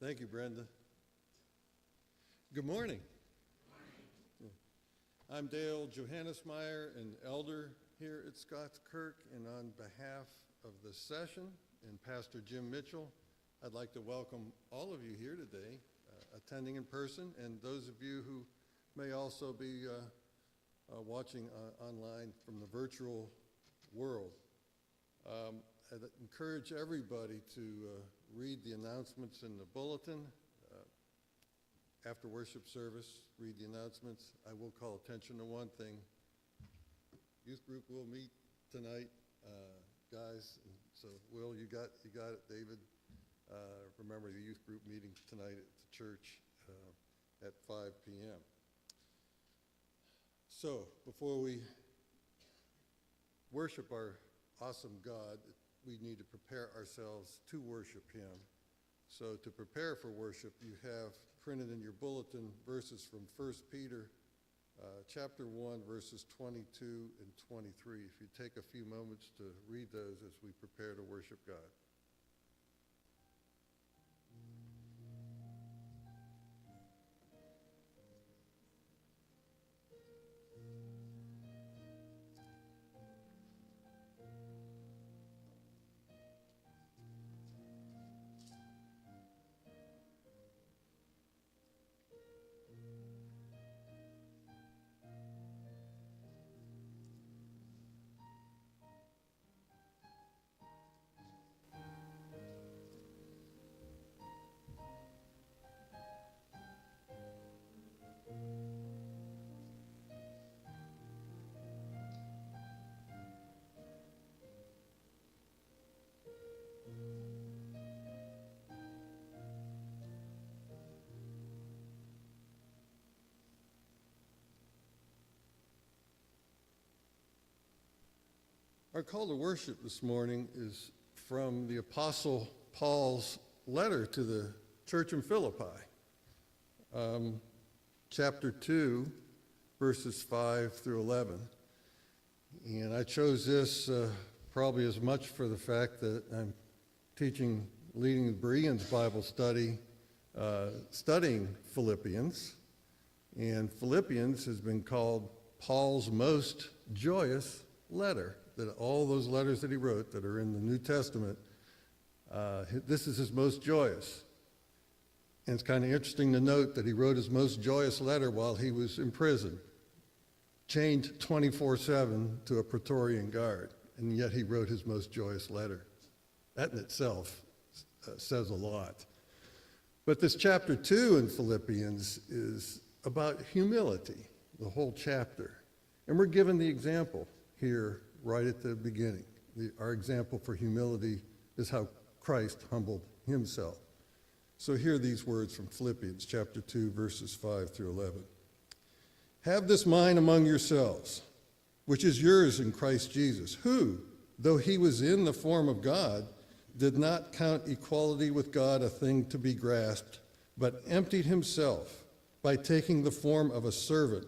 Thank you, Brenda. Good morning. I'm Dale Johannesmeyer, an elder here at Scots Kirk, and on behalf of the session and Pastor Jim Mitchell, I'd like to welcome all of you here today, attending in person, and those of you who may also be watching online from the virtual world. I'd encourage everybody to read the announcements in the bulletin. After worship service, read the announcements. I will call attention to one thing. Youth group will meet tonight, guys. And so, Will, you got it. David, remember the youth group meeting tonight at the church at 5 p.m. So, before we worship our awesome God, we need to prepare ourselves to worship him. So to prepare for worship, you have printed in your bulletin verses from 1 Peter chapter 1, verses 22 and 23. If you take a few moments to read those as we prepare to worship God. Our call to worship this morning is from the Apostle Paul's letter to the church in Philippi, chapter 2, verses 5 through 11. And I chose this probably as much for the fact that I'm leading the Bereans Bible study, studying Philippians. And Philippians has been called Paul's most joyous letter. That all those letters that he wrote that are in the New Testament, this is his most joyous. And it's kind of interesting to note that he wrote his most joyous letter while he was in prison, chained 24/7 to a Praetorian guard, and yet he wrote his most joyous letter. That in itself says a lot. But this chapter 2 in Philippians is about humility, the whole chapter. And we're given the example here right at the beginning. Our example for humility is how Christ humbled himself. So hear these words from Philippians chapter 2, verses 5 through 11. Have this mind among yourselves, which is yours in Christ Jesus, who, though he was in the form of God, did not count equality with God a thing to be grasped, but emptied himself by taking the form of a servant,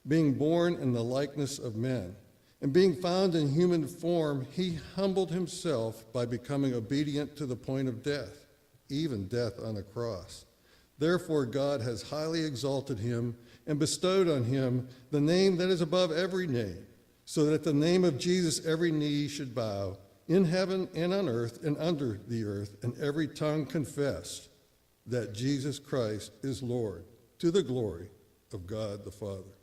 being born in the likeness of men. And being found in human form, he humbled himself by becoming obedient to the point of death, even death on a cross. Therefore God has highly exalted him and bestowed on him the name that is above every name, so that at the name of Jesus every knee should bow, in heaven and on earth and under the earth, and every tongue confess that Jesus Christ is Lord, to the glory of God the Father.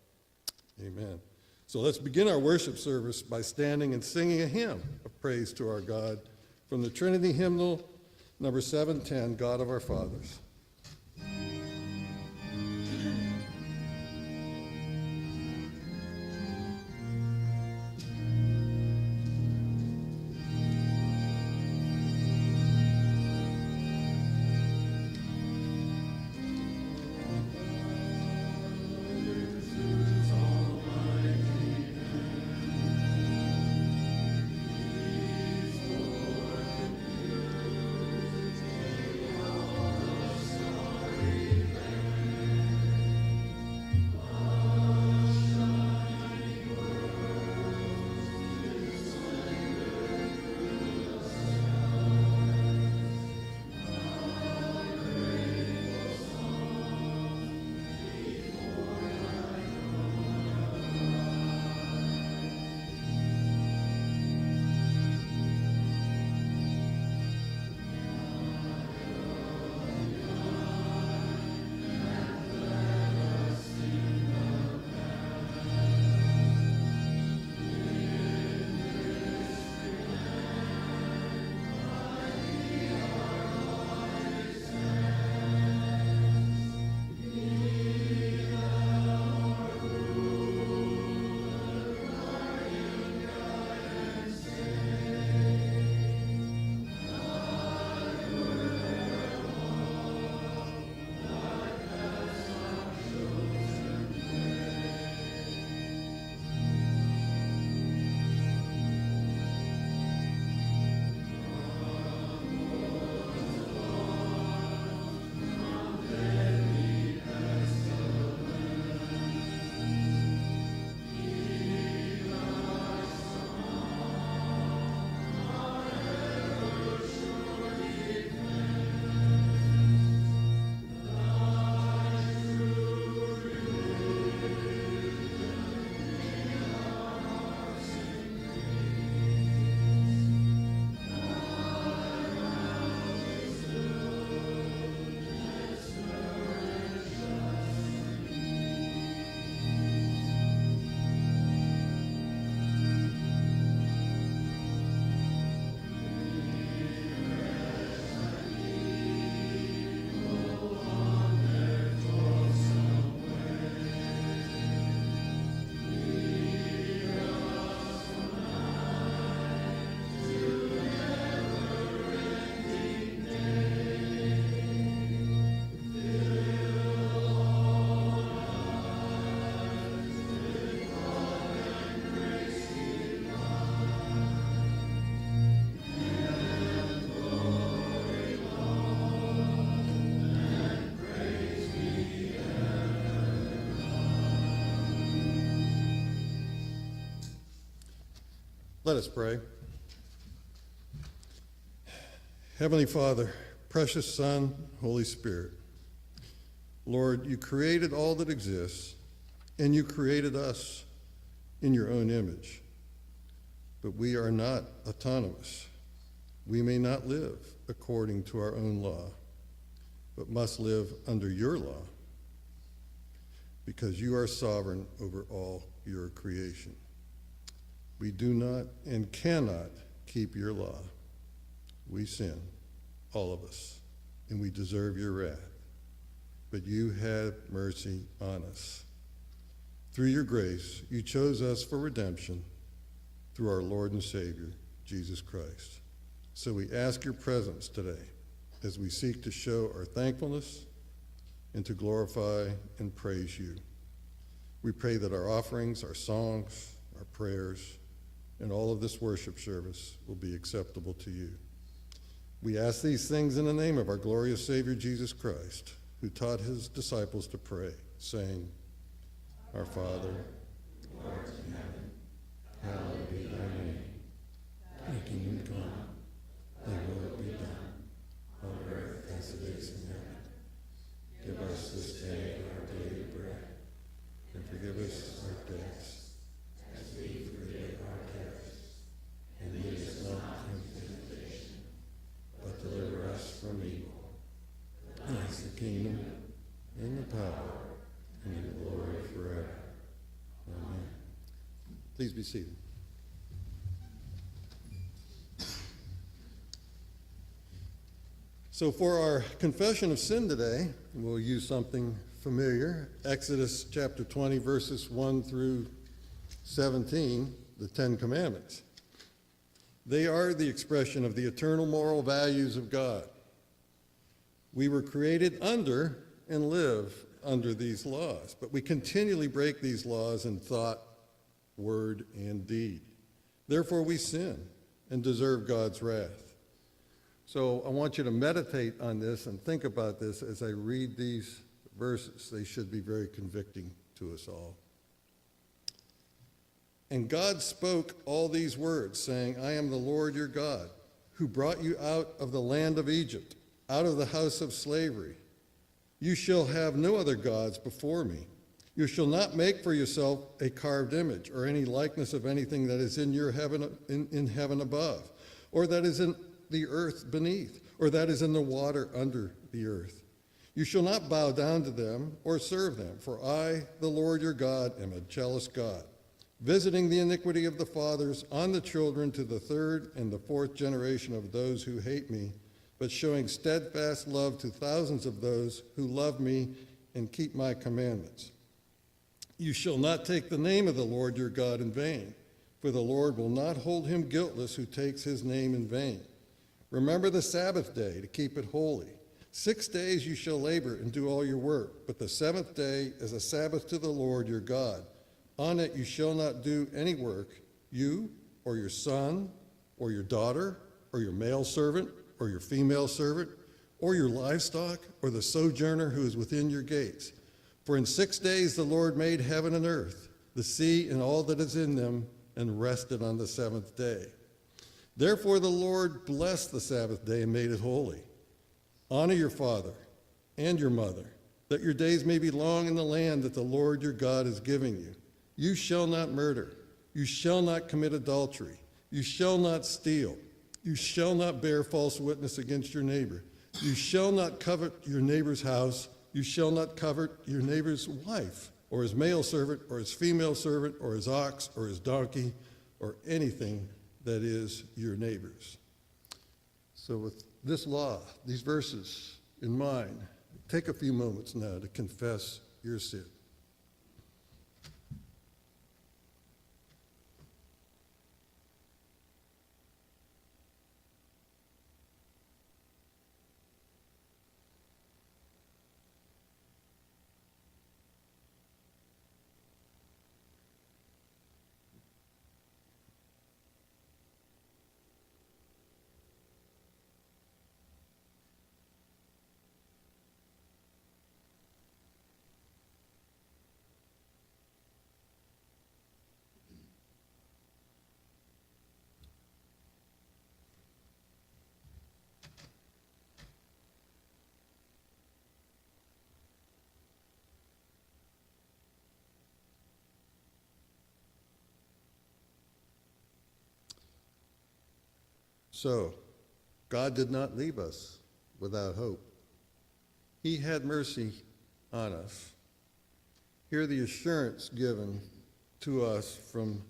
Amen. So let's begin our worship service by standing and singing a hymn of praise to our God from the Trinity hymnal, number 710, God of our Fathers. Let us pray. Heavenly Father, precious Son, Holy Spirit, Lord, you created all that exists, and you created us in your own image. But we are not autonomous. We may not live according to our own law, but must live under your law, because you are sovereign over all your creation. We do not and cannot keep your law. We sin, all of us, and we deserve your wrath. But you had mercy on us. Through your grace, you chose us for redemption through our Lord and Savior, Jesus Christ. So we ask your presence today as we seek to show our thankfulness and to glorify and praise you. We pray that our offerings, our songs, our prayers, and all of this worship service will be acceptable to you. We ask these things in the name of our glorious Savior, Jesus Christ, who taught his disciples to pray, saying, Our Father, who art in heaven, hallowed be thy name. Thy kingdom come, thy will be done, on earth as it is in heaven. Give us this day our daily bread, and forgive us our debts, as we forgive our debtors. And lead us not into temptation, but deliver us from evil. Thine is the kingdom, and the power, and the glory forever. Amen. Please be seated. So for our confession of sin today, we'll use something familiar. Exodus chapter 20, verses 1 through 17, the Ten Commandments. They are the expression of the eternal moral values of God. We were created under and live under these laws, but we continually break these laws in thought, word, and deed. Therefore, we sin and deserve God's wrath. So I want you to meditate on this and think about this as I read these verses. They should be very convicting to us all. And God spoke all these words, saying, I am the Lord your God, who brought you out of the land of Egypt, out of the house of slavery. You shall have no other gods before me. You shall not make for yourself a carved image or any likeness of anything that is in your heaven, in heaven above, or that is in the earth beneath, or that is in the water under the earth. You shall not bow down to them or serve them, for I, the Lord your God, am a jealous God, visiting the iniquity of the fathers on the children to the third and the fourth generation of those who hate me, but showing steadfast love to thousands of those who love me and keep my commandments. You shall not take the name of the Lord your God in vain, for the Lord will not hold him guiltless who takes his name in vain. Remember the Sabbath day to keep it holy. 6 days you shall labor and do all your work, but the seventh day is a Sabbath to the Lord your God. On it you shall not do any work, you or your son or your daughter or your male servant or your female servant or your livestock or the sojourner who is within your gates. For in 6 days the Lord made heaven and earth, the sea and all that is in them, and rested on the seventh day. Therefore the Lord blessed the Sabbath day and made it holy. Honor your father and your mother, that your days may be long in the land that the Lord your God is giving you. You shall not murder. You shall not commit adultery. You shall not steal. You shall not bear false witness against your neighbor. You shall not covet your neighbor's house. You shall not covet your neighbor's wife, or his male servant, or his female servant, or his ox, or his donkey, or anything that is your neighbor's. So with this law, these verses in mind, take a few moments now to confess your sin. So, God did not leave us without hope. He had mercy on us. Hear the assurance given to us from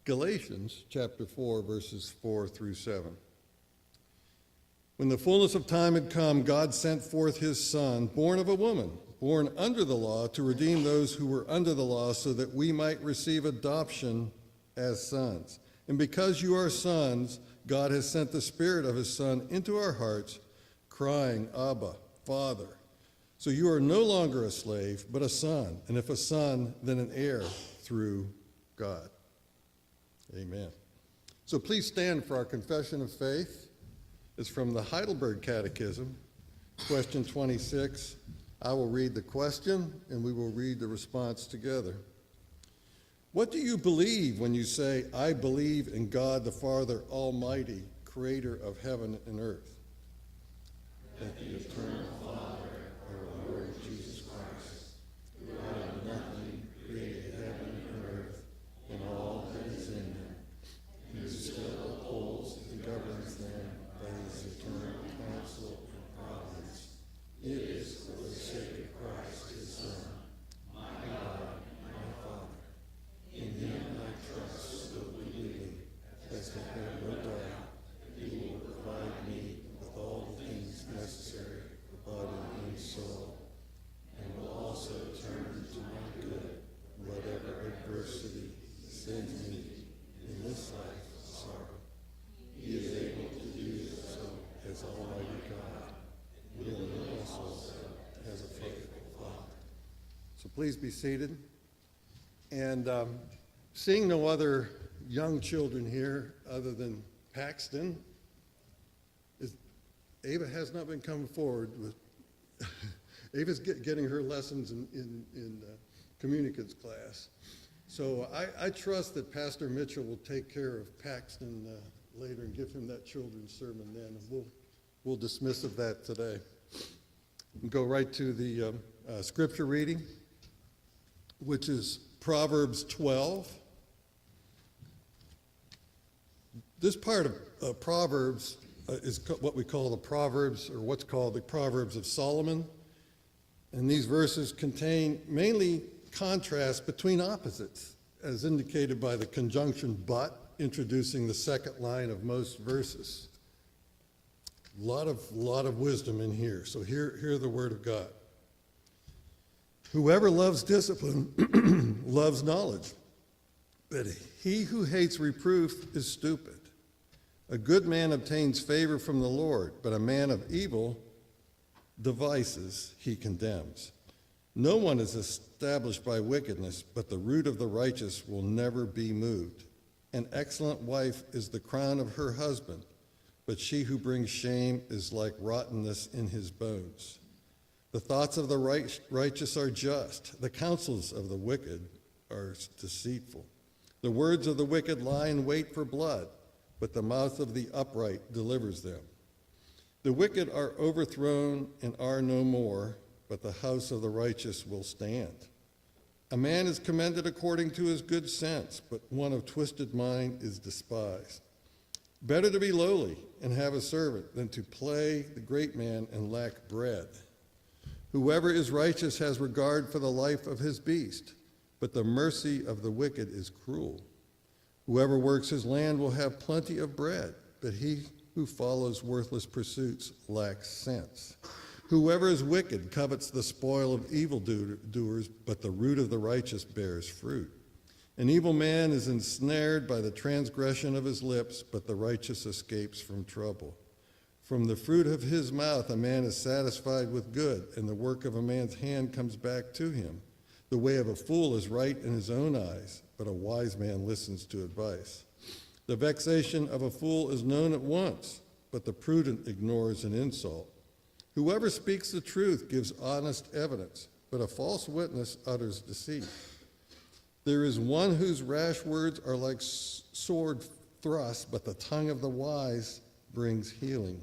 Galatians chapter 4, verses 4 through 7. When the fullness of time had come, God sent forth his Son, born of a woman, born under the law, to redeem those who were under the law, so that we might receive adoption as sons. And because you are sons, God has sent the Spirit of his Son into our hearts, crying, Abba, Father. So you are no longer a slave, but a son, and if a son, then an heir through God. Amen. So please stand for our confession of faith. It's from the Heidelberg Catechism, question 26. I will read the question, and we will read the response together. What do you believe when you say, I believe in God the Father Almighty, creator of heaven and earth? That the eternal Father, our Lord Jesus Christ, who out of nothing created heaven and earth and all that is in them, who still upholds and governs them by his eternal counsel and providence. It is for the sake of Christ his Son, my God, my Father. In him I trust so completely as to have no doubt that he will provide me with all the things necessary for body and soul, and will also turn to my good whatever adversity sends me in this life of sorrow. He is able to do so as Almighty God, willing also as a faithful Father. So please be seated. And seeing no other young children here other than Paxton, Ava has not been coming forward with. Ava's getting her lessons in communicants class. So I trust that Pastor Mitchell will take care of Paxton later and give him that children's sermon then. And we'll dismiss of that today. And go right to the scripture reading, which is Proverbs 12. This part of Proverbs is what we call the Proverbs, or what's called the Proverbs of Solomon. And these verses contain mainly contrast between opposites, as indicated by the conjunction but, introducing the second line of most verses. A lot of wisdom in here. So hear the word of God. Whoever loves discipline loves knowledge, but he who hates reproof is stupid. A good man obtains favor from the Lord, but a man of evil devices he condemns. No one is established by wickedness, but the root of the righteous will never be moved. An excellent wife is the crown of her husband, but she who brings shame is like rottenness in his bones. The thoughts of the righteous are just. The counsels of the wicked are deceitful. The words of the wicked lie in wait for blood, but the mouth of the upright delivers them. The wicked are overthrown and are no more, but the house of the righteous will stand. A man is commended according to his good sense, but one of twisted mind is despised. Better to be lowly and have a servant than to play the great man and lack bread. Whoever is righteous has regard for the life of his beast, but the mercy of the wicked is cruel. Whoever works his land will have plenty of bread, but he who follows worthless pursuits lacks sense. Whoever is wicked covets the spoil of evildoers, but the root of the righteous bears fruit. An evil man is ensnared by the transgression of his lips, but the righteous escapes from trouble. From the fruit of his mouth a man is satisfied with good, and the work of a man's hand comes back to him. The way of a fool is right in his own eyes, but a wise man listens to advice. The vexation of a fool is known at once, but the prudent ignores an insult. Whoever speaks the truth gives honest evidence, but a false witness utters deceit. There is one whose rash words are like sword thrusts, but the tongue of the wise brings healing.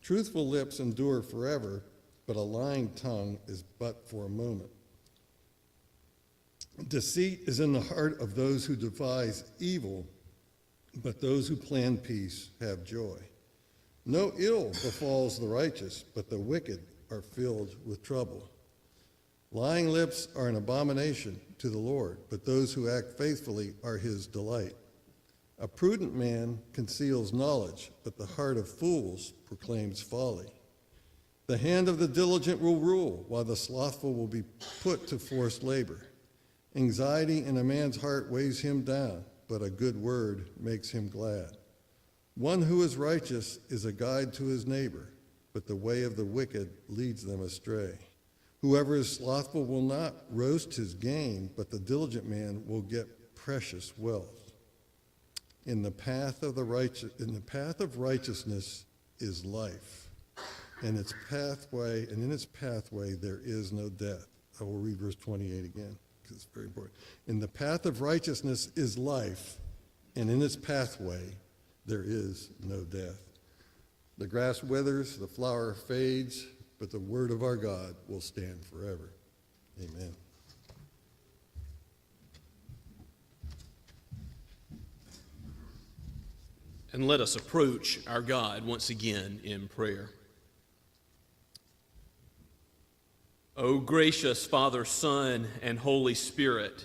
Truthful lips endure forever, but a lying tongue is but for a moment. Deceit is in the heart of those who devise evil, but those who plan peace have joy. No ill befalls the righteous, but the wicked are filled with trouble. Lying lips are an abomination to the Lord, but those who act faithfully are his delight. A prudent man conceals knowledge, but the heart of fools proclaims folly. The hand of the diligent will rule, while the slothful will be put to forced labor. Anxiety in a man's heart weighs him down, but a good word makes him glad. One who is righteous is a guide to his neighbor, but the way of the wicked leads them astray. Whoever is slothful will not roast his game, but the diligent man will get precious wealth. In the path of righteousness is life, and in its pathway there is no death. I will read verse 28 again, because it's very important. In the path of righteousness is life, and in its pathway there is no death. The grass withers, the flower fades, but the word of our God will stand forever. Amen. And let us approach our God once again in prayer. O gracious Father, Son, and Holy Spirit,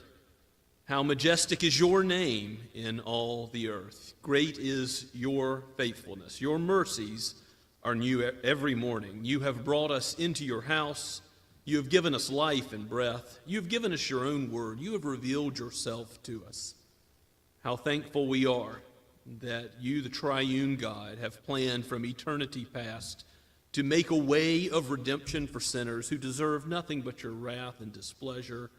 how majestic is your name in all the earth. Great is your faithfulness. Your mercies are new every morning. You have brought us into your house. You have given us life and breath. You have given us your own word. You have revealed yourself to us. How thankful we are that you, the triune God, have planned from eternity past to make a way of redemption for sinners who deserve nothing but your wrath and displeasure.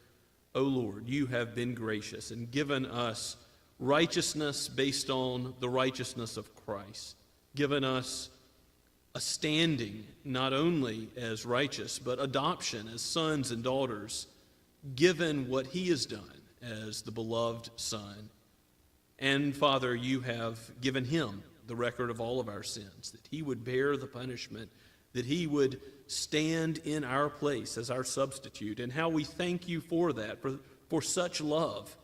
O Lord, you have been gracious and given us righteousness based on the righteousness of Christ, given us a standing not only as righteous, but adoption as sons and daughters, given what he has done as the beloved Son. And Father, you have given him the record of all of our sins, that he would bear the punishment, that he would stand in our place as our substitute. And how we thank you for that, for such love,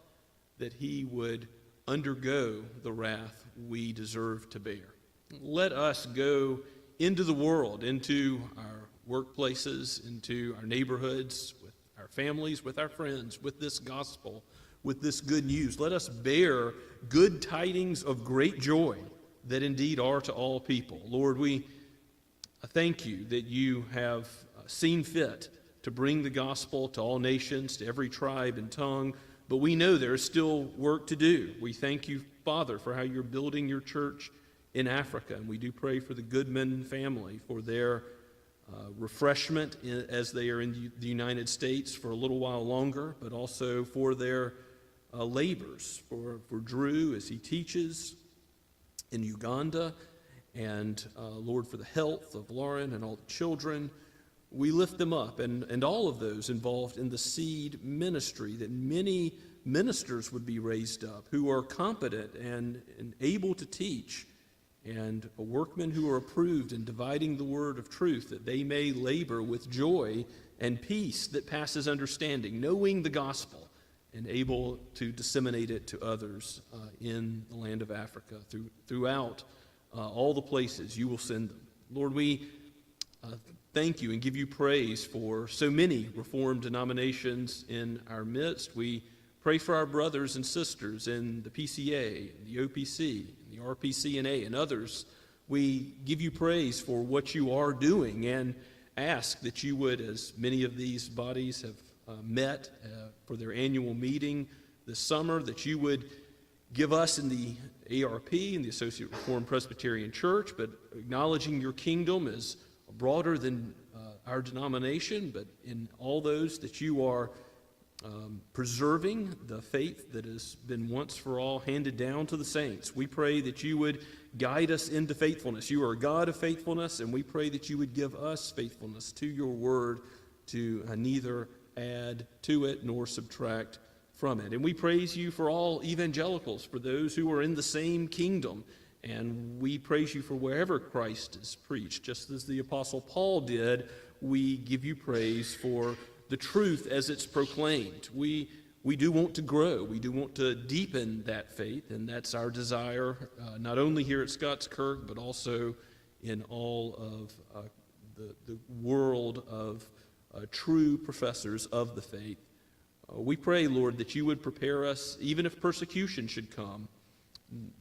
that he would undergo the wrath we deserve to bear. Let us go into the world, into our workplaces, into our neighborhoods, with our families, with our friends, with this gospel, with this good news. Let us bear good tidings of great joy that indeed are to all people. Lord, we thank you that you have seen fit to bring the gospel to all nations, to every tribe and tongue, but we know there is still work to do. We thank you, Father, for how you're building your church in Africa, and we do pray for the Goodman family, for their refreshment as they are in the United States for a little while longer, but also for their labors, for Drew as he teaches in Uganda, and Lord, for the health of Lauren and all the children. We lift them up, and all of those involved in the seed ministry, that many ministers would be raised up who are competent and able to teach, and workmen who are approved in dividing the word of truth, that they may labor with joy and peace that passes understanding, knowing the gospel and able to disseminate it to others in the land of Africa, throughout all the places you will send them. Lord, we thank you and give you praise for so many Reformed denominations in our midst. We pray for our brothers and sisters in the PCA, the OPC, the RPCNA, and others. We give you praise for what you are doing and ask that you would, as many of these bodies have met for their annual meeting this summer, that you would give us in the ARP and the Associate Reformed Presbyterian Church, but acknowledging your kingdom as broader than our denomination, but in all those that you are preserving the faith that has been once for all handed down to the saints. We pray that you would guide us into faithfulness. You are a God of faithfulness, and we pray that you would give us faithfulness to your word, to neither add to it nor subtract from it. And we praise you for all evangelicals, for those who are in the same kingdom. And we praise you for wherever Christ is preached. Just as the Apostle Paul did, we give you praise for the truth as it's proclaimed. We do want to grow. We do want to deepen that faith, and that's our desire, not only here at Scots Kirk, but also in all of the world of true professors of the faith. We pray, Lord, that you would prepare us, even if persecution should come,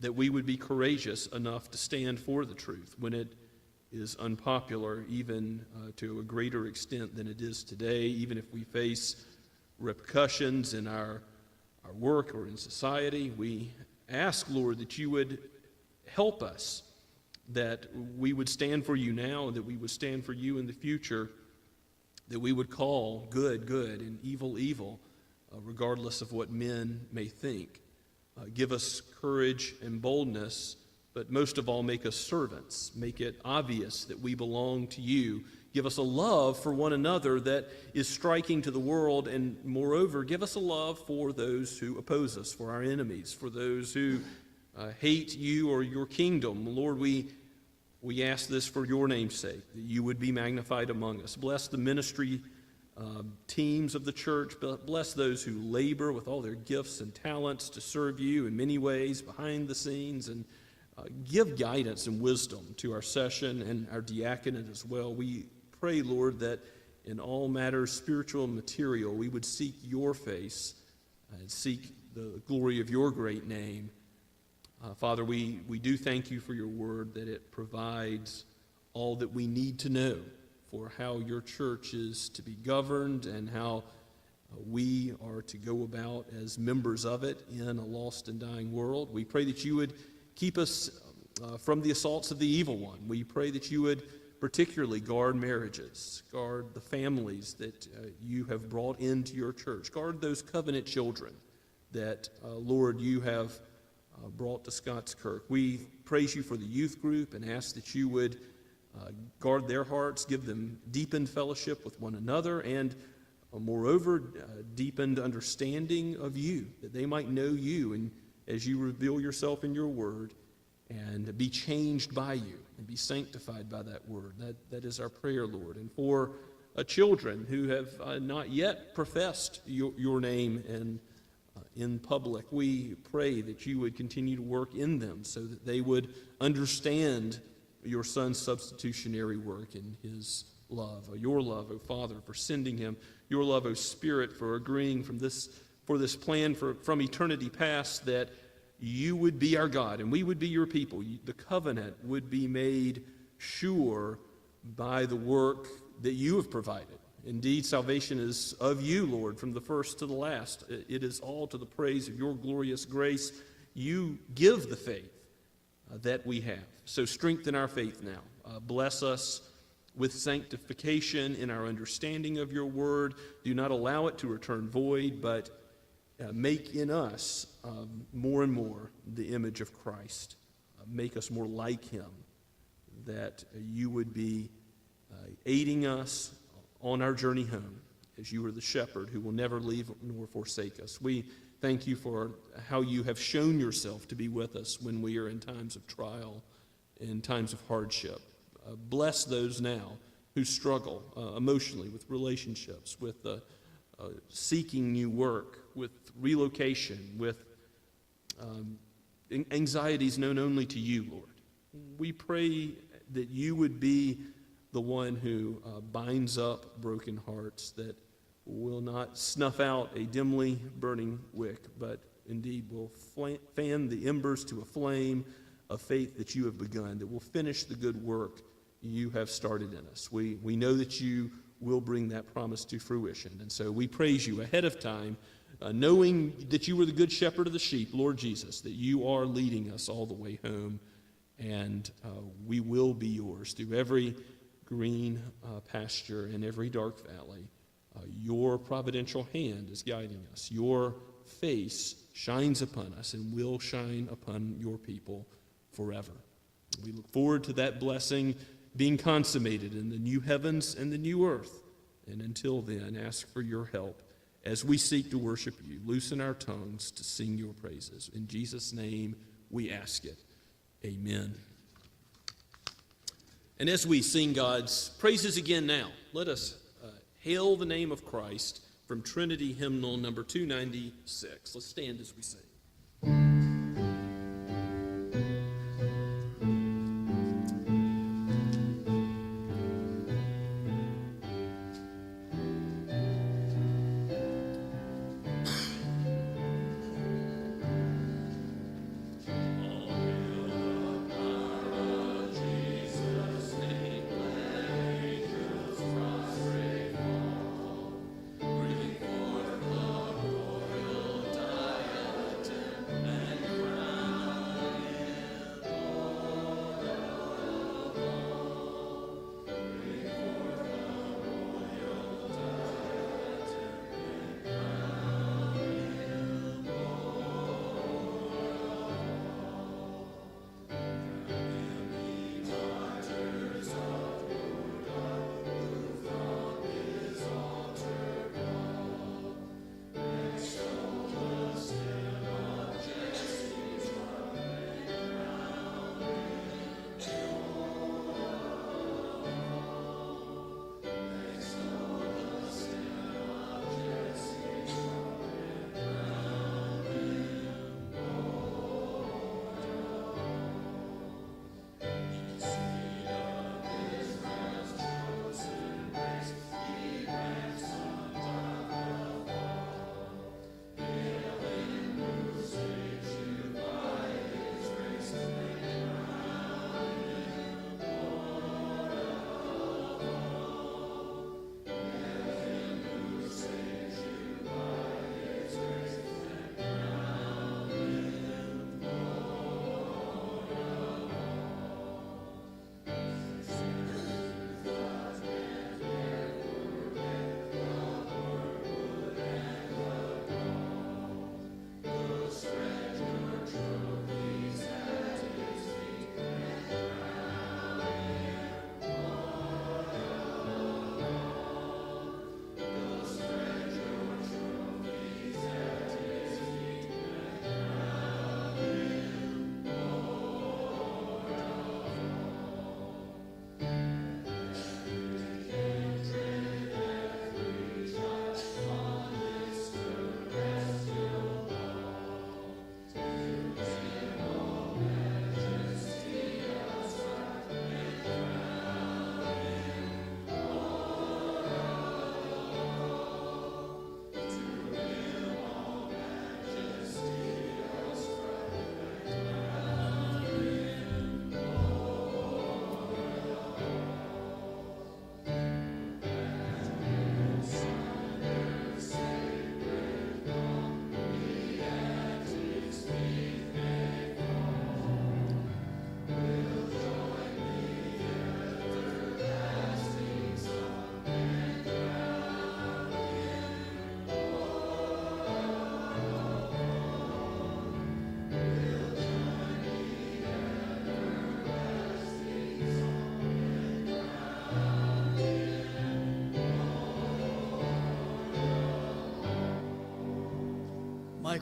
that we would be courageous enough to stand for the truth when it is unpopular, even to a greater extent than it is today, even if we face repercussions in our work or in society. We ask, Lord, that you would help us, that we would stand for you now, and that we would stand for you in the future, that we would call good, good, and evil, evil, regardless of what men may think. Give us courage and boldness, but most of all, make us servants. Make it obvious that we belong to you. Give us a love for one another that is striking to the world, and moreover, give us a love for those who oppose us, for our enemies, for those who hate you or your kingdom. Lord, we ask this for your name's sake, that you would be magnified among us. Bless the ministry teams of the church. Bless those who labor with all their gifts and talents to serve you in many ways behind the scenes, and give guidance and wisdom to our session and our diaconate as well. We pray, Lord, that in all matters spiritual and material, we would seek your face and seek the glory of your great name. Father, we do thank you for your word, that it provides all that we need to know for how your church is to be governed and how we are to go about as members of it in a lost and dying world. We pray that you would keep us from the assaults of the evil one. We pray that you would particularly guard marriages, guard the families that you have brought into your church, guard those covenant children that, Lord, you have brought to Scots Kirk. We praise you for the youth group and ask that you would guard their hearts, give them deepened fellowship with one another, and moreover, deepened understanding of you, that they might know you and as you reveal yourself in your word, and be changed by you and be sanctified by that word. That is our prayer, Lord. And for children who have not yet professed your name in public, we pray that you would continue to work in them so that they would understand your Son's substitutionary work in his love, your love, O Father, for sending him, your love, O Spirit, for agreeing for this plan from eternity past, that you would be our God and we would be your people. The covenant would be made sure by the work that you have provided. Indeed, salvation is of you, Lord, from the first to the last. It is all to the praise of your glorious grace. You give the faith that we have. So strengthen our faith now. Bless us with sanctification in our understanding of your word. Do not allow it to return void, but make in us more and more the image of Christ. Make us more like him, that you would be aiding us on our journey home, as you are the shepherd who will never leave nor forsake us. We thank you for how you have shown yourself to be with us when we are in times of trial, in times of hardship. Bless those now who struggle emotionally with relationships, with seeking new work, with relocation, with anxieties known only to you, Lord. We pray that you would be the one who binds up broken hearts, that will not snuff out a dimly burning wick, but indeed will fan the embers to a flame of faith that you have begun, that will finish the good work you have started in us. We know that you will bring that promise to fruition, and so we praise you ahead of time, knowing that you were the good shepherd of the sheep, Lord Jesus, that you are leading us all the way home, and we will be yours through every green pasture and every dark valley. Your providential hand is guiding us. Your face shines upon us and will shine upon your people forever. We look forward to that blessing being consummated in the new heavens and the new earth. And until then, ask for your help as we seek to worship you. Loosen our tongues to sing your praises. In Jesus' name we ask it. Amen. And as we sing God's praises again now, let us hail the name of Christ from Trinity Hymnal number 296. Let's stand as we sing.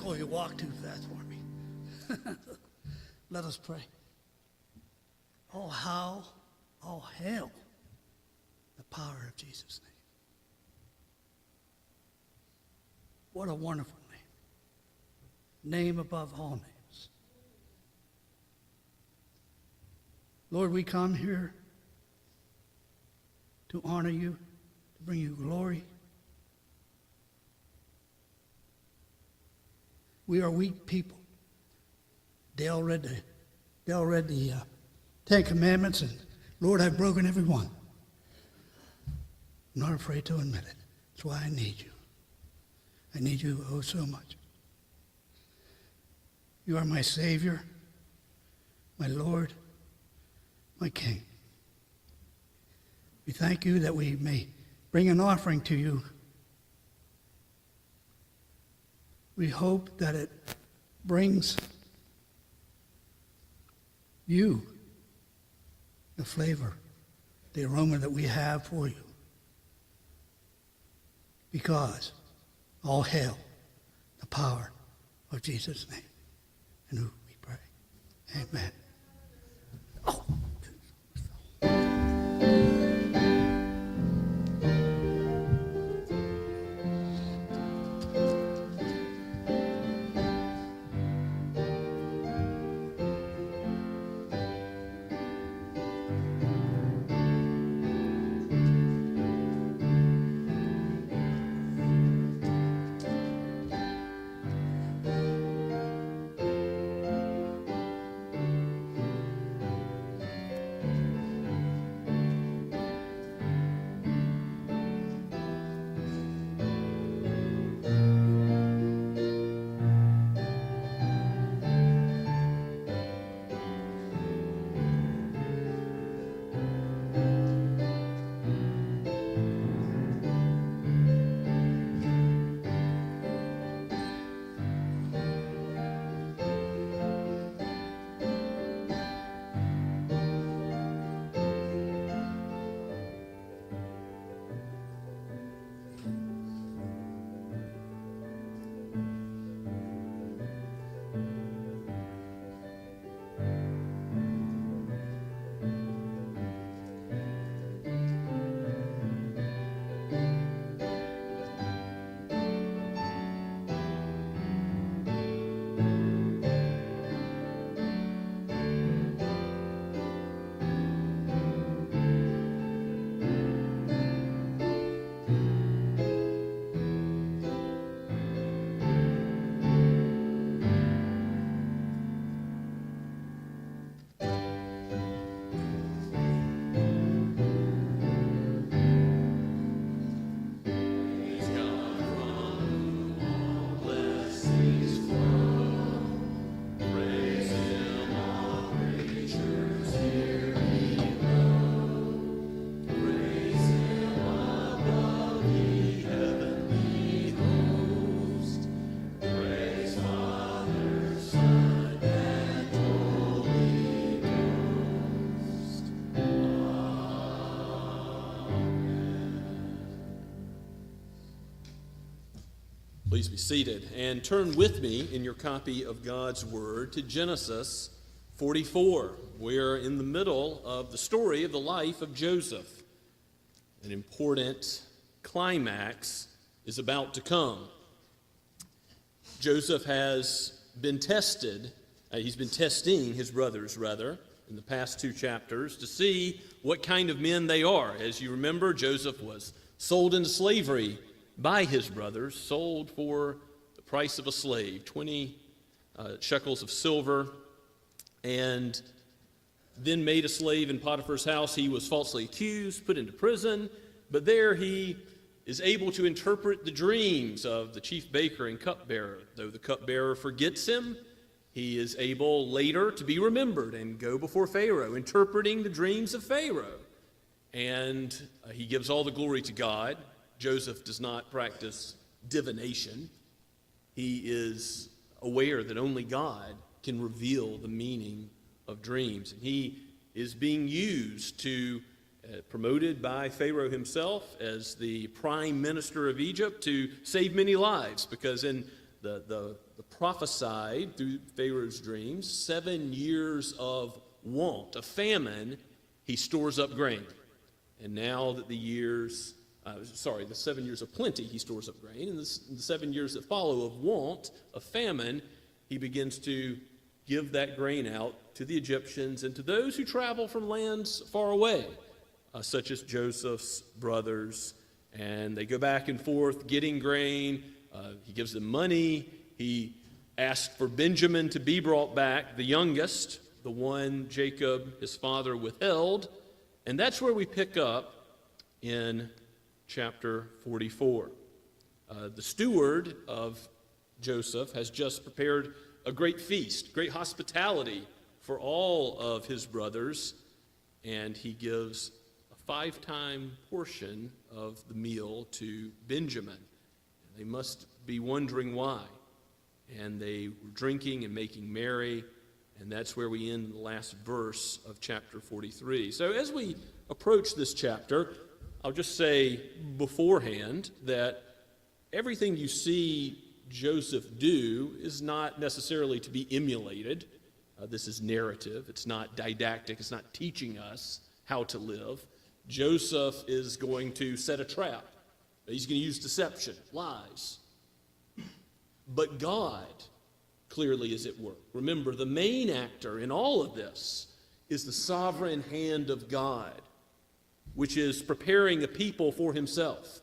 Michael, you walk too fast for me. Let us pray. Oh, hail the power of Jesus' name. What a wonderful name. Name above all names. Lord, we come here to honor you, to bring you glory. We are weak people. Dale read the Ten Commandments, and Lord, I've broken every one. I'm not afraid to admit it. That's why I need you. I need you oh so much. You are my Savior, my Lord, my King. We thank you that we may bring an offering to you. We hope that it brings you the flavor, the aroma that we have for you. Because all hail the power of Jesus' name, in whom we pray. Amen. Oh. Please be seated and turn with me in your copy of God's Word to Genesis 44. We're in the middle of the story of the life of Joseph. An important climax is about to come. Joseph has been tested. He's been testing his brothers, rather, in the past two chapters to see what kind of men they are. As you remember, Joseph was sold into slavery by his brothers, sold for the price of a slave, 20 shekels of silver, and then made a slave in Potiphar's house. He was falsely accused, put into prison, but there he is able to interpret the dreams of the chief baker and cupbearer. Though the cupbearer forgets him, he is able later to be remembered and go before Pharaoh, interpreting the dreams of Pharaoh. And he gives all the glory to God. Joseph does not practice divination. He is aware that only God can reveal the meaning of dreams. And he is being used to, promoted by Pharaoh himself as the prime minister of Egypt, to save many lives, because in the prophesied through Pharaoh's dreams 7 years of want, of famine, he stores up grain. And now that the 7 years of plenty, he stores up grain. And the 7 years that follow of want, of famine, he begins to give that grain out to the Egyptians and to those who travel from lands far away, such as Joseph's brothers. And they go back and forth getting grain. He gives them money. He asked for Benjamin to be brought back, the youngest, the one Jacob, his father, withheld. And that's where we pick up in chapter 44. The steward of Joseph has just prepared a great feast, great hospitality for all of his brothers, and he gives a 5-time portion of the meal to Benjamin. They must be wondering why. And they were drinking and making merry, and that's where we end the last verse of chapter 43. So as we approach this chapter, I'll just say beforehand that everything you see Joseph do is not necessarily to be emulated. This is narrative. It's not didactic. It's not teaching us how to live. Joseph is going to set a trap. He's going to use deception, lies. But God clearly is at work. Remember, the main actor in all of this is the sovereign hand of God, which is preparing a people for himself,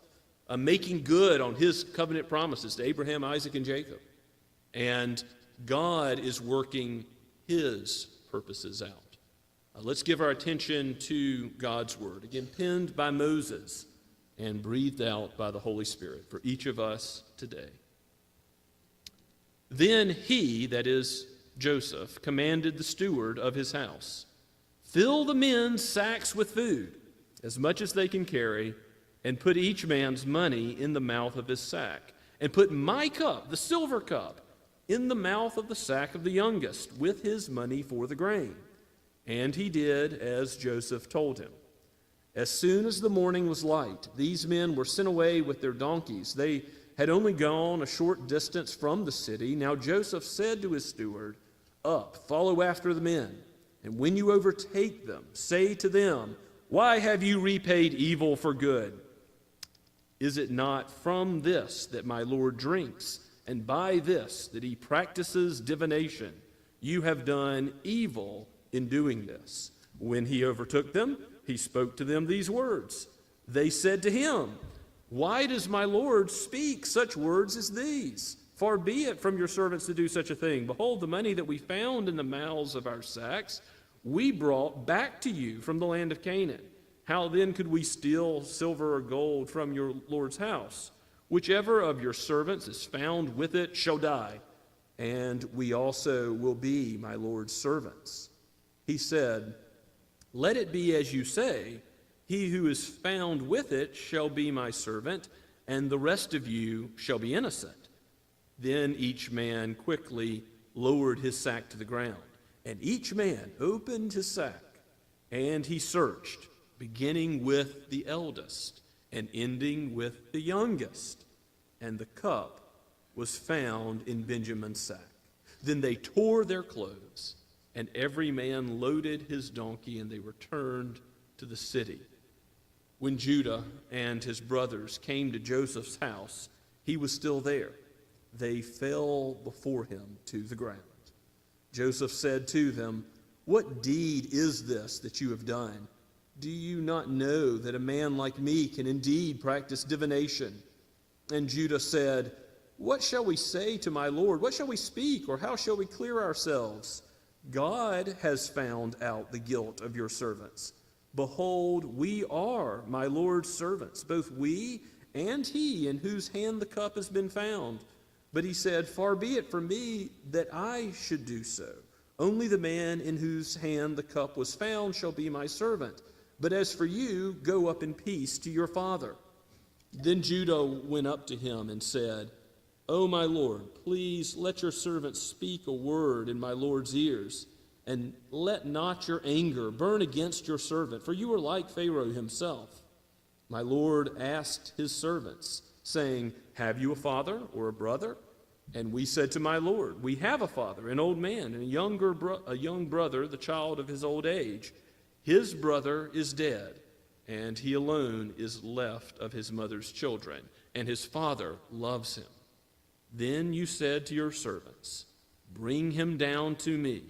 making good on his covenant promises to Abraham, Isaac, and Jacob. And God is working his purposes out. Let's give our attention to God's word, again, penned by Moses and breathed out by the Holy Spirit for each of us today. Then he, that is Joseph, commanded the steward of his house, "Fill the men's sacks with food, as much as they can carry, and put each man's money in the mouth of his sack, and put my cup, the silver cup, in the mouth of the sack of the youngest, with his money for the grain." And he did as Joseph told him. As soon as the morning was light, these men were sent away with their donkeys. They had only gone a short distance from the city. Now Joseph said to his steward, "Up, follow after the men, and when you overtake them, say to them, 'Why have you repaid evil for good? Is it not from this that my Lord drinks, and by this that he practices divination? You have done evil in doing this.' When he overtook them, he spoke to them these words. They said to him, 'Why does my Lord speak such words as these? Far be it from your servants to do such a thing. Behold, the money that we found in the mouths of our sacks, we brought back to you from the land of Canaan. How then could we steal silver or gold from your Lord's house? Whichever of your servants is found with it shall die, and we also will be my Lord's servants.' He said, 'Let it be as you say. He who is found with it shall be my servant, and the rest of you shall be innocent.' Then each man quickly lowered his sack to the ground, and each man opened his sack, and he searched, beginning with the eldest and ending with the youngest. And the cup was found in Benjamin's sack. Then they tore their clothes, and every man loaded his donkey, and they returned to the city. When Judah and his brothers came to Joseph's house, he was still there. They fell before him to the ground. Joseph said to them, 'What deed is this that you have done? Do you not know that a man like me can indeed practice divination?' And Judah said, 'What shall we say to my Lord? What shall we speak, or how shall we clear ourselves? God has found out the guilt of your servants. Behold, we are my Lord's servants, both we and he in whose hand the cup has been found.' But he said, 'Far be it from me that I should do so. Only the man in whose hand the cup was found shall be my servant. But as for you, go up in peace to your father.' Then Judah went up to him and said, 'O my Lord, please let your servant speak a word in my Lord's ears, and let not your anger burn against your servant, for you are like Pharaoh himself.' My Lord asked his servants, saying, 'Have you a father or a brother?' And we said to my Lord, we have a father, an old man, and a young brother, the child of his old age. His brother is dead, and he alone is left of his mother's children, and his father loves him. Then you said to your servants, bring him down to me,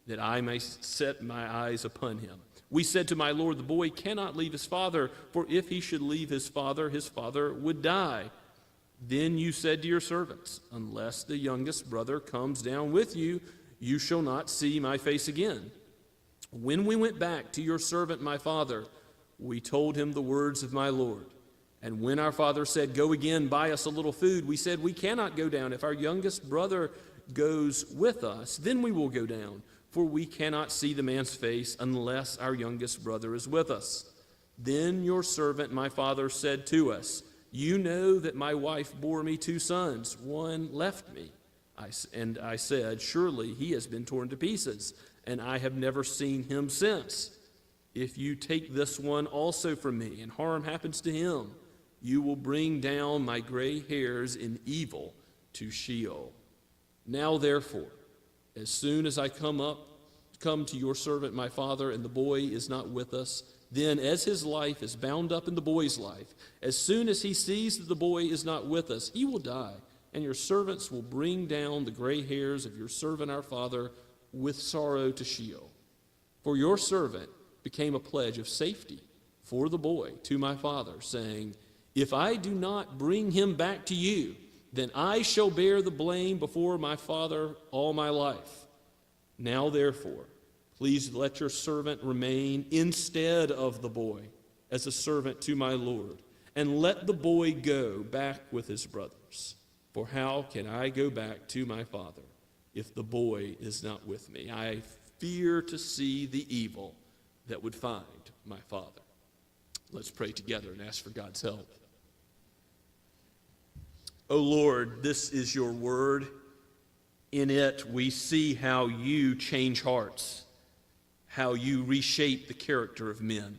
that I may set my eyes upon him. We said to my Lord, the boy cannot leave his father, for if he should leave his father would die. Then you said to your servants, unless the youngest brother comes down with you, you shall not see my face again. When we went back to your servant my father, we told him the words of my Lord. And when our father said, go again, buy us a little food, we said, we cannot go down. If our youngest brother goes with us, then we will go down, for we cannot see the man's face unless our youngest brother is with us. Then your servant my father said to us, you know that my wife bore me 2 sons. One left me. And I said, surely he has been torn to pieces, and I have never seen him since. If you take this one also from me, and harm happens to him, you will bring down my gray hairs in evil to Sheol. Now therefore, as soon as I come to your servant my father, and the boy is not with us, then as his life is bound up in the boy's life, as soon as he sees that the boy is not with us, he will die, and your servants will bring down the gray hairs of your servant our father with sorrow to Sheol. For your servant became a pledge of safety for the boy to my father, saying, if I do not bring him back to you, then I shall bear the blame before my father all my life. Now therefore, please let your servant remain instead of the boy as a servant to my Lord, and let the boy go back with his brothers. For how can I go back to my father if the boy is not with me? I fear to see the evil that would find my father. Let's pray together and ask for God's help. O Lord, this is your word. In it we see how you change hearts, how you reshape the character of men,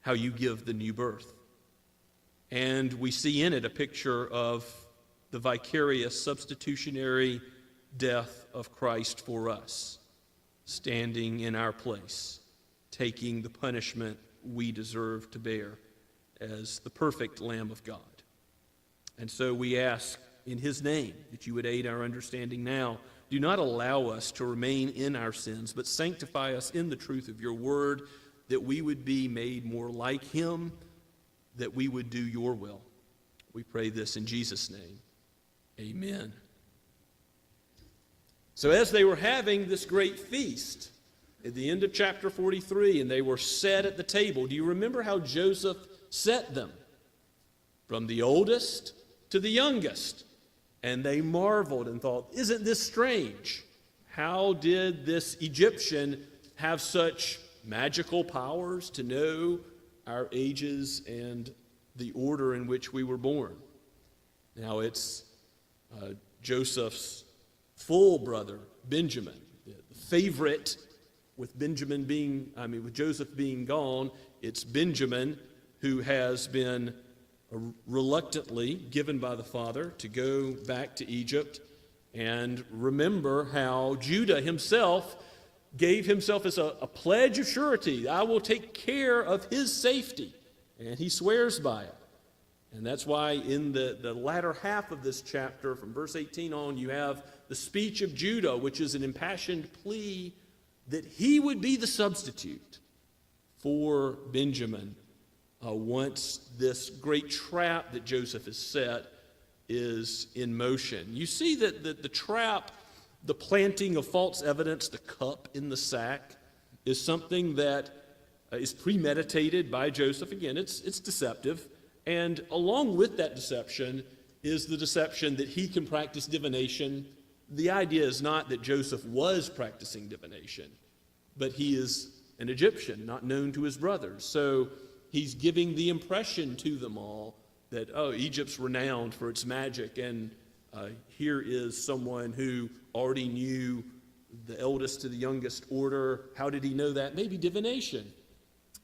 how you give the new birth. And we see in it a picture of the vicarious substitutionary death of Christ for us, standing in our place, taking the punishment we deserve to bear as the perfect Lamb of God. And so we ask in his name that you would aid our understanding now. Do not allow us to remain in our sins, but sanctify us in the truth of your word, that we would be made more like him, that we would do your will. We pray this in Jesus' name. Amen. So as they were having this great feast, at the end of chapter 43, and they were set at the table, do you remember how Joseph set them? From the oldest to the youngest. And they marveled and thought, isn't this strange? How did this Egyptian have such magical powers to know our ages and the order in which we were born? Now it's Joseph's full brother, Benjamin, the favorite. With Joseph being gone, it's Benjamin who has been reluctantly given by the father to go back to Egypt. And remember how Judah himself gave himself as a pledge of surety. I will take care of his safety. And he swears by it. And that's why in the latter half of this chapter, from verse 18 on, you have the speech of Judah, which is an impassioned plea that he would be the substitute for Benjamin once this great trap that Joseph has set is in motion. You see that the trap, the planting of false evidence, the cup in the sack, is something that is premeditated by Joseph. Again, it's deceptive. And along with that deception is the deception that he can practice divination. The idea is not that Joseph was practicing divination, but he is an Egyptian, not known to his brothers. So he's giving the impression to them all that, Egypt's renowned for its magic, and here is someone who already knew the eldest to the youngest order. How did he know that? Maybe divination.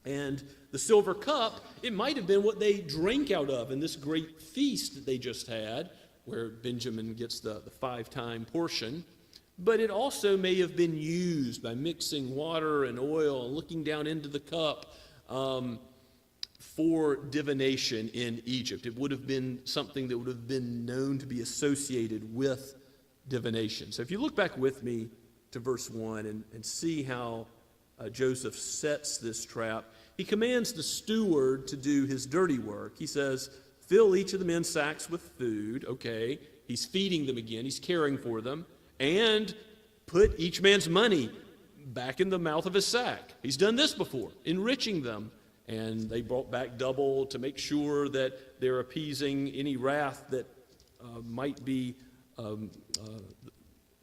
And the silver cup, it might have been what they drank out of in this great feast that they just had, where Benjamin gets the 5-time portion. But it also may have been used by mixing water and oil and looking down into the cup for divination in Egypt. It would have been something that would have been known to be associated with divination. So if you look back with me to verse 1 and see how Joseph sets this trap, he commands the steward to do his dirty work. He says, fill each of the men's sacks with food. Okay, he's feeding them again, he's caring for them, and put each man's money back in the mouth of his sack. He's done this before, enriching them, and they brought back double to make sure that they're appeasing any wrath that might be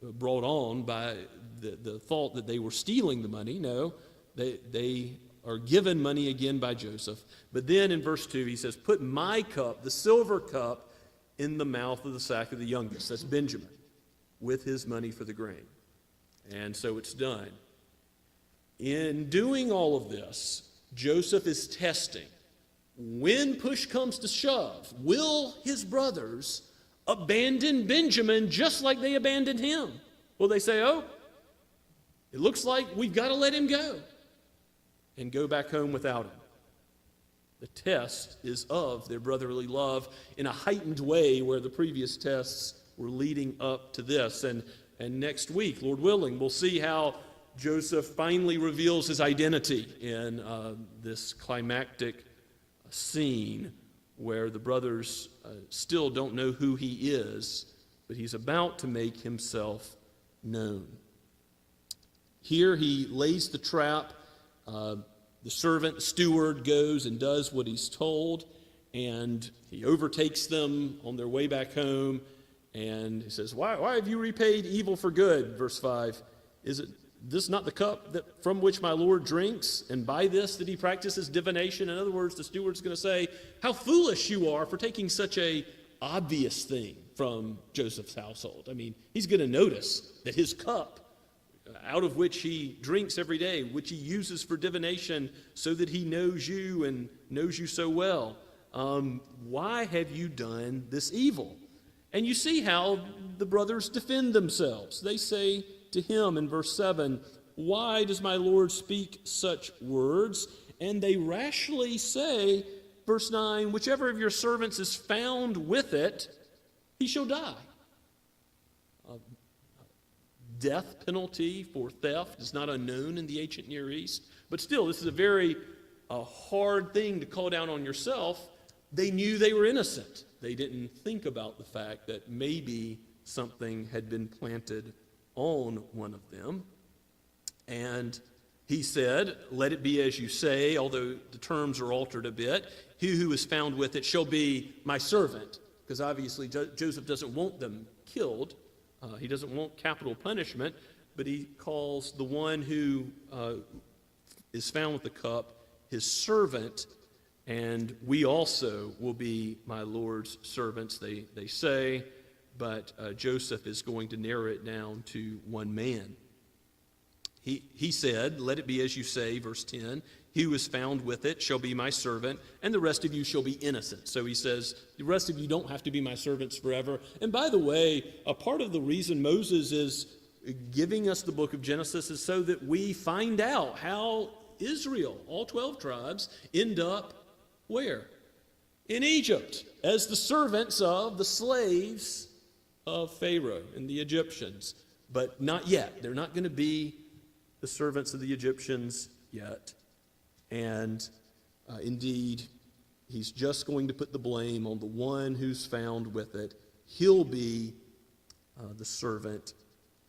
brought on by the thought that they were stealing the money. No, they are given money again by Joseph. But then in verse 2 he says, put my cup, the silver cup, in the mouth of the sack of the youngest. That's Benjamin, with his money for the grain. And so it's done. In doing all of this, Joseph is testing. When push comes to shove, will his brothers abandon Benjamin just like they abandoned him? Will they say, oh, it looks like we've got to let him go, and go back home without him? The test is of their brotherly love in a heightened way, where the previous tests were leading up to this. And next week, Lord willing, we'll see how Joseph finally reveals his identity in this climactic scene where the brothers still don't know who he is, but he's about to make himself known. Here he lays the trap. The servant, steward, goes and does what he's told, and he overtakes them on their way back home, and he says, why have you repaid evil for good? Verse 5, is it this not the cup that from which my Lord drinks, and by this that he practices divination? In other words, the steward's going to say, how foolish you are for taking such a obvious thing from Joseph's household. I mean, he's going to notice that his cup, out of which he drinks every day, which he uses for divination so that he knows you and knows you so well. Why have you done this evil? And you see how the brothers defend themselves. They say to him in verse 7, why does my Lord speak such words? And they rashly say, verse 9, whichever of your servants is found with it, he shall die. Death penalty for theft is not unknown in the ancient Near East, but still, this is a very hard thing to call down on yourself. They knew they were innocent. They didn't think about the fact that maybe something had been planted on one of them. And he said, let it be as you say, although the terms are altered a bit. He who is found with it shall be my servant, because obviously Joseph doesn't want them killed. He doesn't want capital punishment, but he calls the one who is found with the cup his servant, and we also will be my Lord's servants, they say, but Joseph is going to narrow it down to one man. He said, let it be as you say, verse 10, he who is found with it shall be my servant, and the rest of you shall be innocent. So he says, the rest of you don't have to be my servants forever. And by the way, a part of the reason Moses is giving us the book of Genesis is so that we find out how Israel, all 12 tribes, end up where? In Egypt, as the servants of the slaves of Pharaoh and the Egyptians. But not yet. They're not going to be the servants of the Egyptians yet. And indeed, he's just going to put the blame on the one who's found with it. He'll be the servant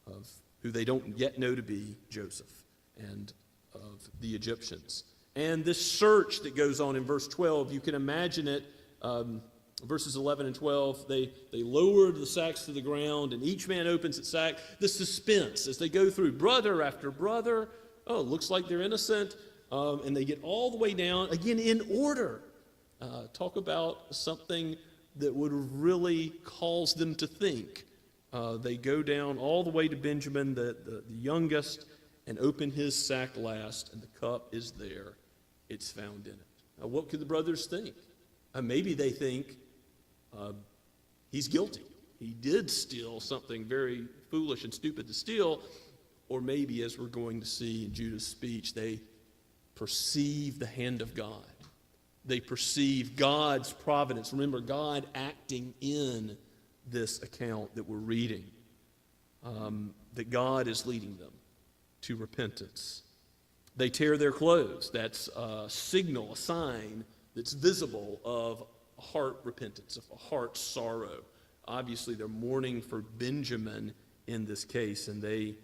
of who they don't yet know to be Joseph and of the Egyptians. And this search that goes on in verse 12, you can imagine it. Verses 11 and 12, they lowered the sacks to the ground, and each man opens its sack. The suspense as they go through brother after brother. Oh, it looks like they're innocent. And they get all the way down, again, in order. Talk about something that would really cause them to think. They go down all the way to Benjamin, the youngest, and open his sack last, and the cup is there. It's found in it. Now, what could the brothers think? Maybe they think he's guilty. he did steal something very foolish and stupid to steal, or maybe, as we're going to see in Judah's speech, they perceive the hand of God. They perceive God's providence. Remember, God acting in this account that we're reading, that God is leading them to repentance. They tear their clothes. That's a signal, a sign that's visible of a heart repentance, of a heart sorrow. Obviously, they're mourning for Benjamin in this case, and they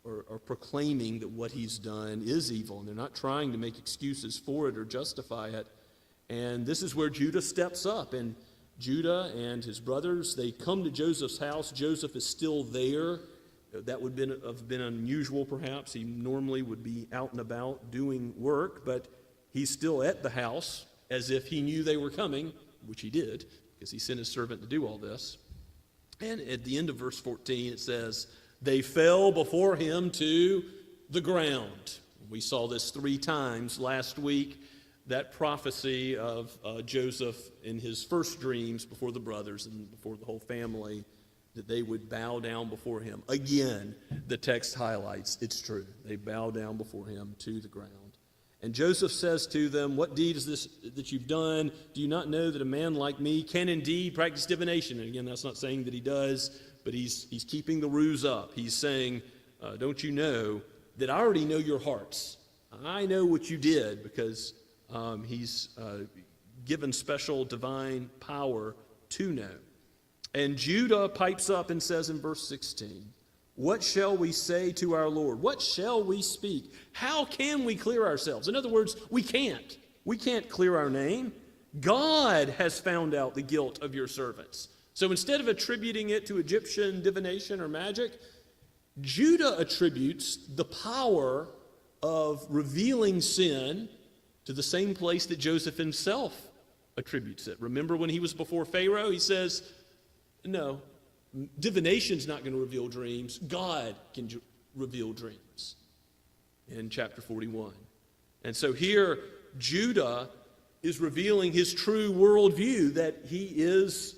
are proclaiming that what he's done is evil, and they're not trying to make excuses for it or justify it. And this is where Judah steps up, and Judah and his brothers, they come to Joseph's house. Joseph is still there. That would have been unusual, perhaps. He normally would be out and about doing work, but he's still at the house as if he knew they were coming, which he did, because he sent his servant to do all this. And at the end of verse 14, it says, they fell before him to the ground. We saw this 3 times last week, that prophecy of Joseph in his first dreams before the brothers and before the whole family, that they would bow down before him. Again, the text highlights it's true. They bow down before him to the ground. And Joseph says to them, what deed is this that you've done? Do you not know that a man like me can indeed practice divination? And again, that's not saying that he does, but he's keeping the ruse up. He's saying, don't you know that I already know your hearts? I know what you did, because he's given special divine power to know. And Judah pipes up and says in verse 16, what shall we say to our Lord? What shall we speak? How can we clear ourselves? In other words, we can't. We can't clear our name. God has found out the guilt of your servants. So instead of attributing it to Egyptian divination or magic, Judah attributes the power of revealing sin to the same place that Joseph himself attributes it. Remember when he was before Pharaoh, he says, no, divination's not going to reveal dreams. God can reveal dreams in chapter 41. And so here, Judah is revealing his true worldview, that he is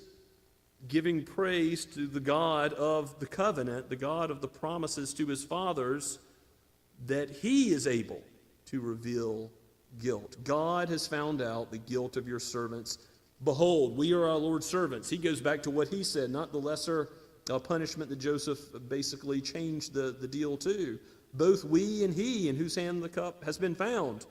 giving praise to the God of the covenant, the God of the promises to his fathers, that he is able to reveal guilt. God has found out the guilt of your servants. Behold, we are our Lord's servants. He goes back to what he said, not the lesser punishment that Joseph basically changed the deal to. Both we and he in whose hand the cup has been found.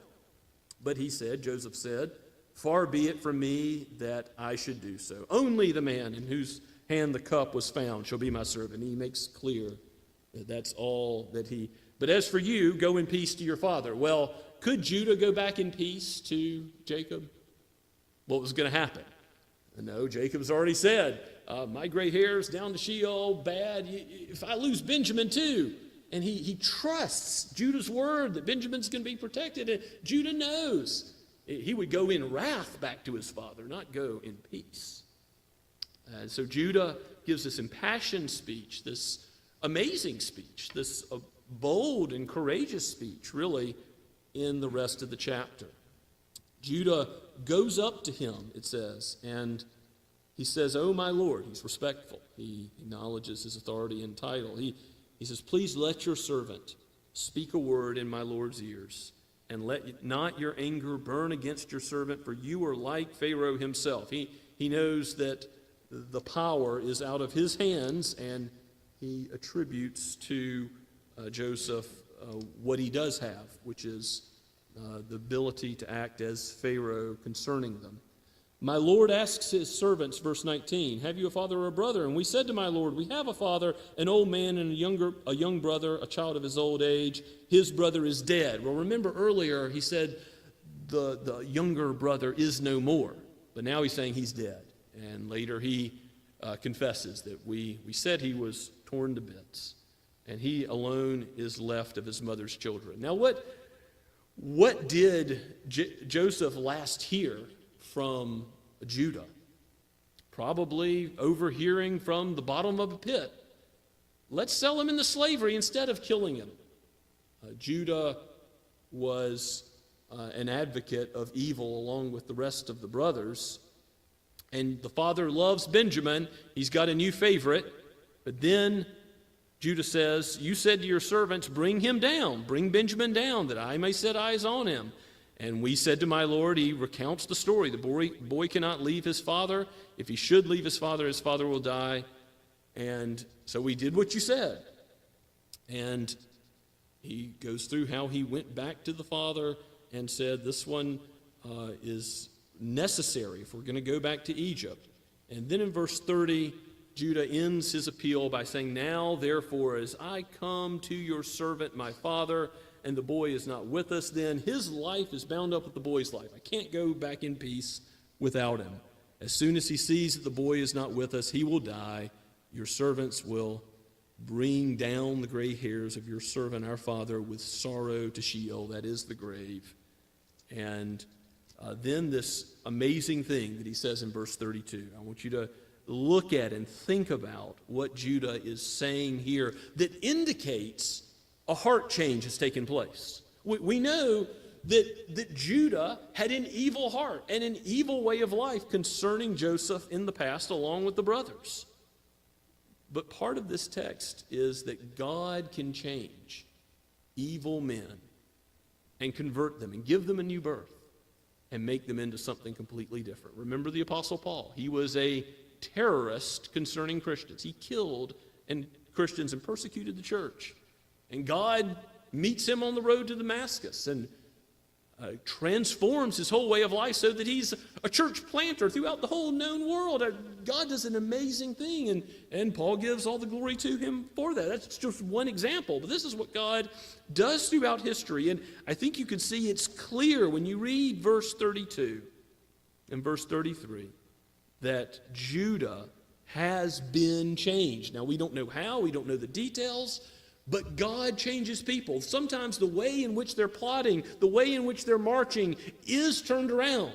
But he said, Joseph said, far be it from me that I should do so. Only the man in whose hand the cup was found shall be my servant. He makes clear that that's all that he... But as for you, go in peace to your father. Well, could Judah go back in peace to Jacob? What was going to happen? No, Jacob's already said, my gray hair's down to Sheol, bad. If I lose Benjamin too. And he trusts Judah's word that Benjamin's going to be protected. And Judah knows he would go in wrath back to his father, not go in peace. And so Judah gives this impassioned speech, this amazing speech, this bold and courageous speech, really, in the rest of the chapter. Judah goes up to him, it says, and he says, oh, my Lord. He's respectful. He acknowledges his authority and title. He says, please let your servant speak a word in my Lord's ears, and let not your anger burn against your servant, for you are like Pharaoh himself. He knows that the power is out of his hands, and he attributes to Joseph what he does have, which is the ability to act as Pharaoh concerning them. My Lord asks his servants, verse 19, have you a father or a brother? And we said to my Lord, we have a father, an old man, and a young brother, a child of his old age. His brother is dead. Well, remember earlier he said the younger brother is no more. But now he's saying he's dead. And later he confesses that we said he was torn to bits. And he alone is left of his mother's children. Now what did Joseph last hear from Judah? Probably overhearing from the bottom of a pit. Let's sell him into slavery instead of killing him. Judah was an advocate of evil along with the rest of the brothers. And the father loves Benjamin. He's got a new favorite. But then Judah says, you said to your servants, bring him down, bring Benjamin down, that I may set eyes on him. And we said to my Lord, he recounts the story. The boy cannot leave his father. If he should leave his father will die. And so we did what you said. And he goes through how he went back to the father and said, this one is necessary if we're going to go back to Egypt. And then in verse 30, Judah ends his appeal by saying, now, therefore, as I come to your servant, my father, and the boy is not with us, then his life is bound up with the boy's life. I can't go back in peace without him. As soon as he sees that the boy is not with us, he will die. Your servants will bring down the gray hairs of your servant, our father, with sorrow to Sheol, that is the grave. And then this amazing thing that he says in verse 32. I want you to look at and think about what Judah is saying here that indicates a heart change has taken place. We know that Judah had an evil heart and an evil way of life concerning Joseph in the past, along with the brothers. But part of this text is that God can change evil men and convert them and give them a new birth and make them into something completely different. Remember the Apostle Paul. He was a terrorist concerning Christians. He killed Christians and persecuted the church. And God meets him on the road to Damascus and transforms his whole way of life so that he's a church planter throughout the whole known world. God does an amazing thing, and Paul gives all the glory to him for that. That's just one example, but this is what God does throughout history, and I think you can see it's clear when you read verse 32 and verse 33 that Judah has been changed. Now, we don't know how, we don't know the details, but God changes people. Sometimes the way in which they're plotting, the way in which they're marching is turned around.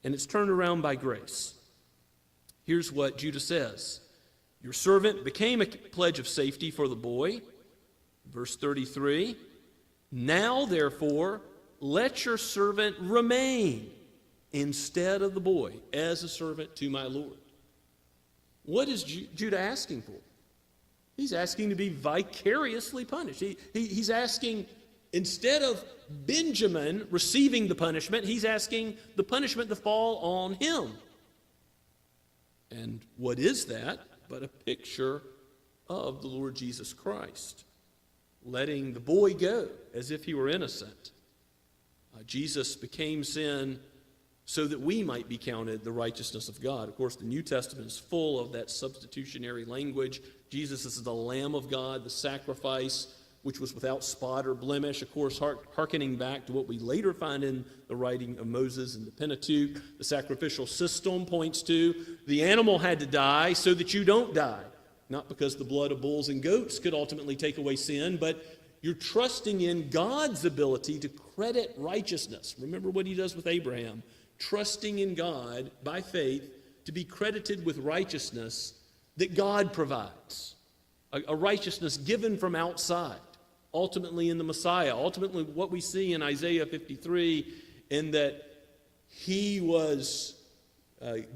And it's turned around by grace. Here's what Judah says. Your servant became a pledge of safety for the boy. Verse 33. Now, therefore, let your servant remain instead of the boy as a servant to my Lord. What is Judah asking for? He's asking to be vicariously punished. He's asking, instead of Benjamin receiving the punishment, he's asking the punishment to fall on him. And what is that but a picture of the Lord Jesus Christ, letting the boy go as if he were innocent. Jesus became sin so that we might be counted the righteousness of God. Of course, the New Testament is full of that substitutionary language. Jesus is the Lamb of God, the sacrifice which was without spot or blemish. Of course, hearkening back to what we later find in the writing of Moses and the Pentateuch, the sacrificial system points to the animal had to die so that you don't die. Not because the blood of bulls and goats could ultimately take away sin, but you're trusting in God's ability to credit righteousness. Remember what he does with Abraham. Trusting in God by faith to be credited with righteousness that God provides. A righteousness given from outside, ultimately in the Messiah. Ultimately what we see in Isaiah 53, in that he was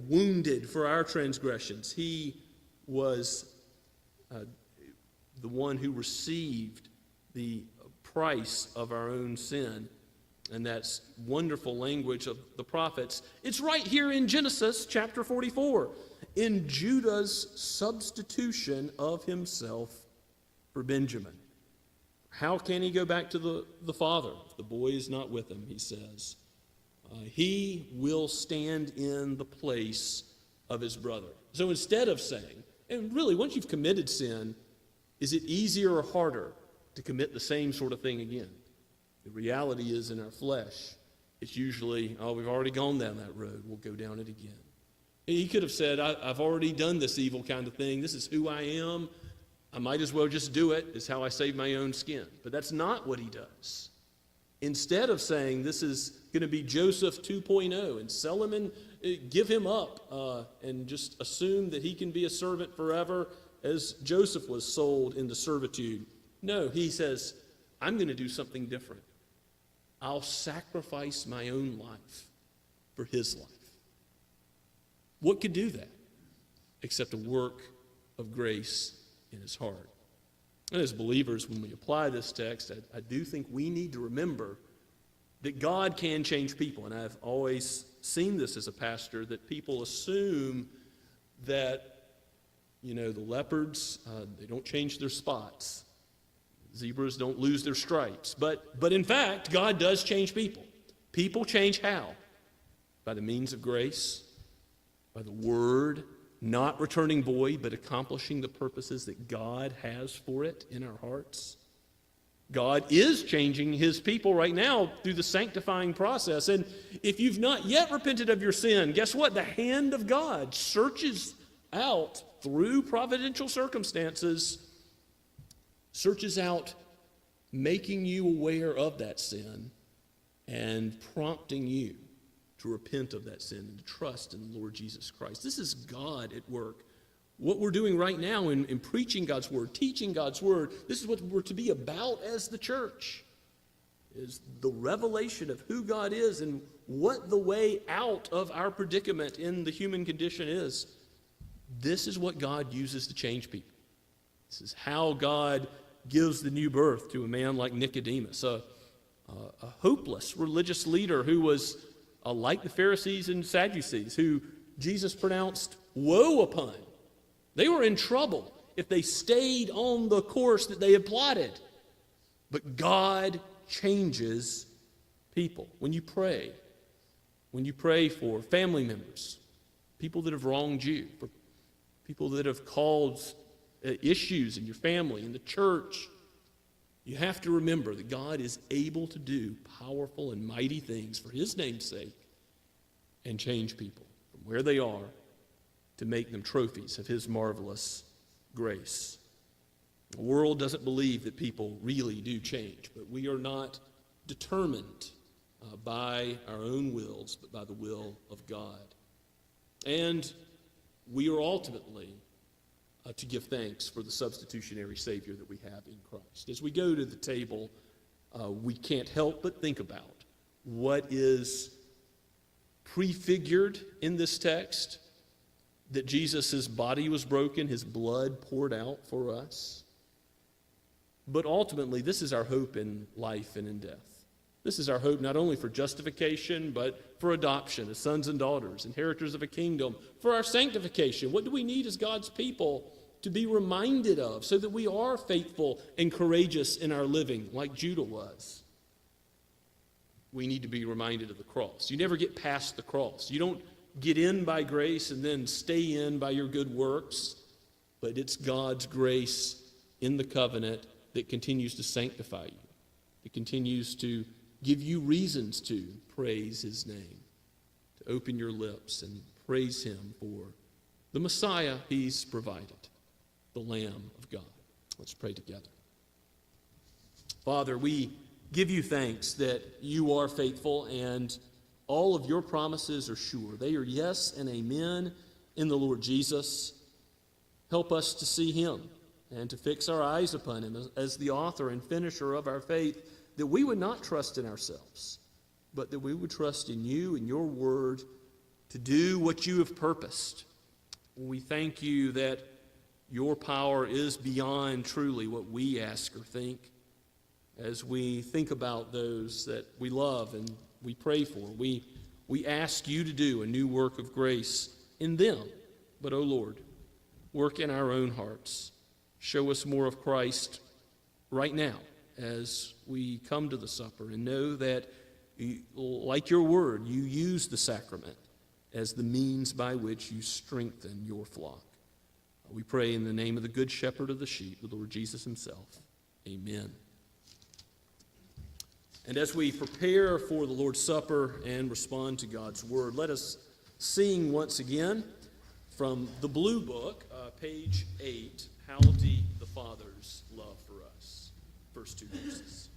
wounded for our transgressions. He was the one who received the price of our own sin. And that's wonderful language of the prophets. It's right here in Genesis chapter 44, in Judah's substitution of himself for Benjamin. How can he go back to the father if the boy is not with him, he says. He will stand in the place of his brother. So instead of saying, and really once you've committed sin, is it easier or harder to commit the same sort of thing again? The reality is in our flesh, it's usually, we've already gone down that road, we'll go down it again. He could have said, I've already done this evil kind of thing, this is who I am, I might as well just do it, it's how I save my own skin. But that's not what he does. Instead of saying this is going to be Joseph 2.0 and sell him and give him up and just assume that he can be a servant forever as Joseph was sold into servitude. No, he says, I'm going to do something different. I'll sacrifice my own life for his life. What could do that except a work of grace in his heart? And as believers, when we apply this text, I do think we need to remember that God can change people. And I've always seen this as a pastor, that people assume that, the leopards, they don't change their spots. Zebras don't lose their stripes. But in fact, God does change people. People change how? By the means of grace, by the word, not returning void, but accomplishing the purposes that God has for it in our hearts. God is changing his people right now through the sanctifying process. And if you've not yet repented of your sin, guess what? The hand of God searches out through providential circumstances, searches out making you aware of that sin and prompting you to repent of that sin and to trust in the Lord Jesus Christ. This is God at work. What we're doing right now in preaching God's word, teaching God's word, this is what we're to be about as the church, is the revelation of who God is and what the way out of our predicament in the human condition is. This is what God uses to change people. This is how God gives the new birth to a man like Nicodemus, a hopeless religious leader who was like the Pharisees and Sadducees, who Jesus pronounced woe upon. They were in trouble if they stayed on the course that they had plotted. But God changes people. When you pray for family members, people that have wronged you, for people that have caused issues in your family, in the church, you have to remember that God is able to do powerful and mighty things for his name's sake and change people from where they are to make them trophies of his marvelous grace. The world doesn't believe that people really do change, but we are not determined by our own wills, but by the will of God. And we are ultimately to give thanks for the substitutionary Savior that we have in Christ. As we go to the table, we can't help but think about what is prefigured in this text, that Jesus' body was broken, his blood poured out for us. But ultimately, this is our hope in life and in death. This is our hope not only for justification, but for adoption as sons and daughters, inheritors of a kingdom, for our sanctification. What do we need as God's people to be reminded of so that we are faithful and courageous in our living like Judah was? We need to be reminded of the cross. You never get past the cross. You don't get in by grace and then stay in by your good works, but it's God's grace in the covenant that continues to sanctify you. It continues to give you reasons to praise his name, to open your lips and praise him for the Messiah he's provided, the Lamb of God. Let's pray together. Father, we give you thanks that you are faithful and all of your promises are sure. They are yes and amen in the Lord Jesus. Help us to see him and to fix our eyes upon him as the author and finisher of our faith, that we would not trust in ourselves, but that we would trust in you and your word to do what you have purposed. We thank you that your power is beyond truly what we ask or think. As we think about those that we love and we pray for, we ask you to do a new work of grace in them. But, O Lord, work in our own hearts. Show us more of Christ right now as we come to the supper, and know that, like your word, you use the sacrament as the means by which you strengthen your flock. We pray in the name of the Good Shepherd of the sheep, the Lord Jesus himself. Amen. And as we prepare for the Lord's Supper and respond to God's word, let us sing once again from the Blue Book, page 8, How Deep the Father's Love for Us. First two verses.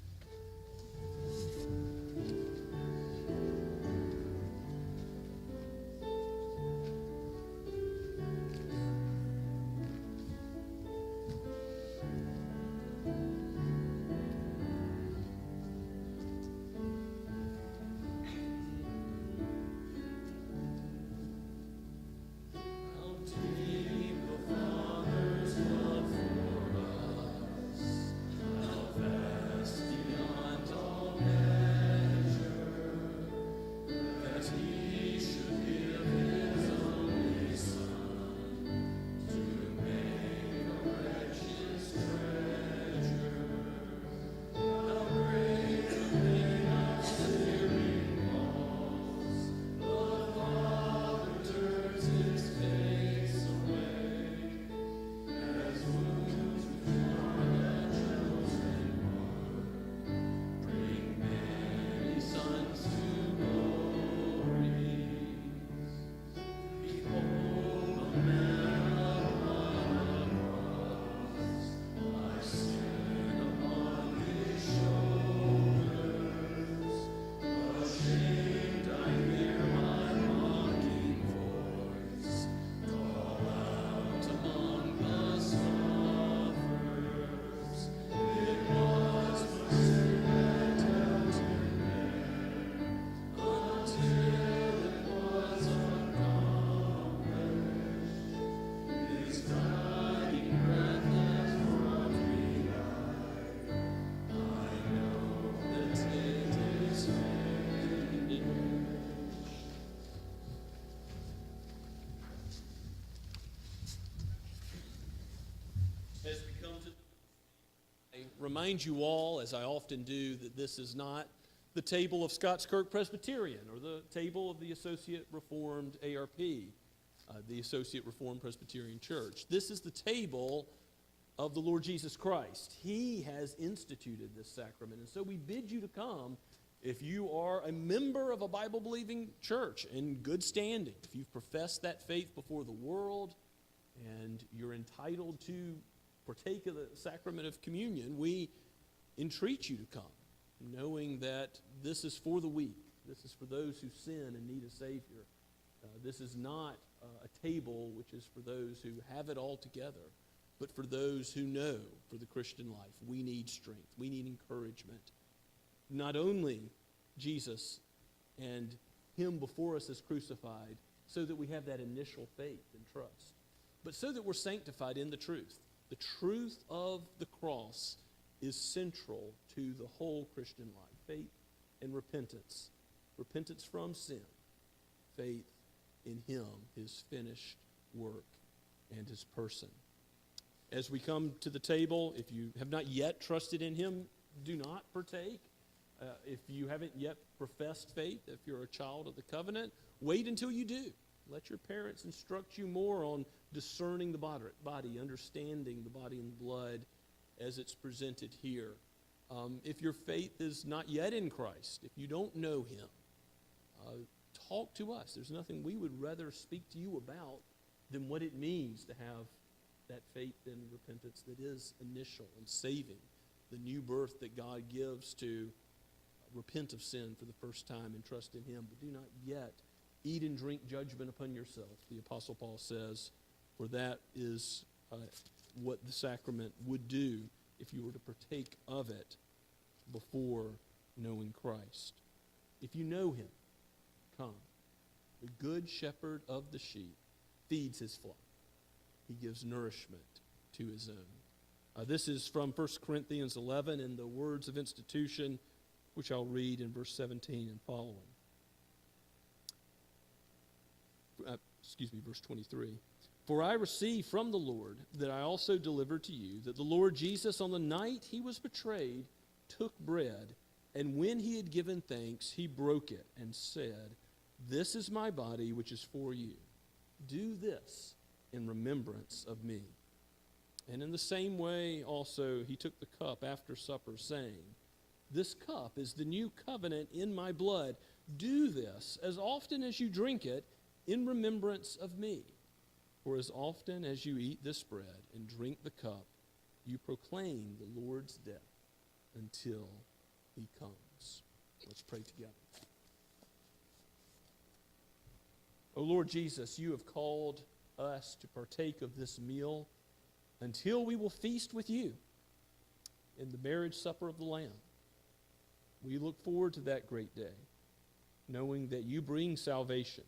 remind you all, as I often do, that this is not the table of Scots Kirk Presbyterian or the table of the Associate Reformed ARP, the Associate Reformed Presbyterian Church. This is the table of the Lord Jesus Christ. He has instituted this sacrament, and so we bid you to come if you are a member of a Bible-believing church in good standing, if you've professed that faith before the world and you're entitled to partake of the sacrament of communion, we entreat you to come, knowing that this is for the weak. This is for those who sin and need a Savior. This is not a table which is for those who have it all together, but for those who know for the Christian life we need strength, we need encouragement. Not only Jesus and Him before us as crucified, so that we have that initial faith and trust, but so that we're sanctified in the truth. The truth of the cross is central to the whole Christian life. Faith and repentance. Repentance from sin. Faith in Him, His finished work, and His person. As we come to the table, if you have not yet trusted in Him, do not partake. If you haven't yet professed faith, if you're a child of the covenant, wait until you do. Let your parents instruct you more on discerning the body, understanding the body and blood as it's presented here. If your faith is not yet in Christ, if you don't know Him, talk to us. There's nothing we would rather speak to you about than what it means to have that faith and repentance that is initial and saving, the new birth that God gives to repent of sin for the first time and trust in Him, but do not yet eat and drink judgment upon yourself, the Apostle Paul says, for that is what the sacrament would do if you were to partake of it before knowing Christ. If you know Him, come. The good shepherd of the sheep feeds his flock. He gives nourishment to His own. This is from 1 Corinthians 11 in the words of institution, which I'll read in verse 17 and following. Verse 23. For I received from the Lord that I also delivered to you, that the Lord Jesus, on the night He was betrayed, took bread, and when He had given thanks, He broke it and said, "This is my body, which is for you. Do this in remembrance of me." And in the same way also He took the cup after supper, saying, "This cup is the new covenant in my blood. Do this as often as you drink it in remembrance of me. For as often as you eat this bread and drink the cup, you proclaim the Lord's death until He comes." Let's pray together. O Lord Jesus, You have called us to partake of this meal until we will feast with You in the marriage supper of the Lamb. We look forward to that great day, knowing that You bring salvation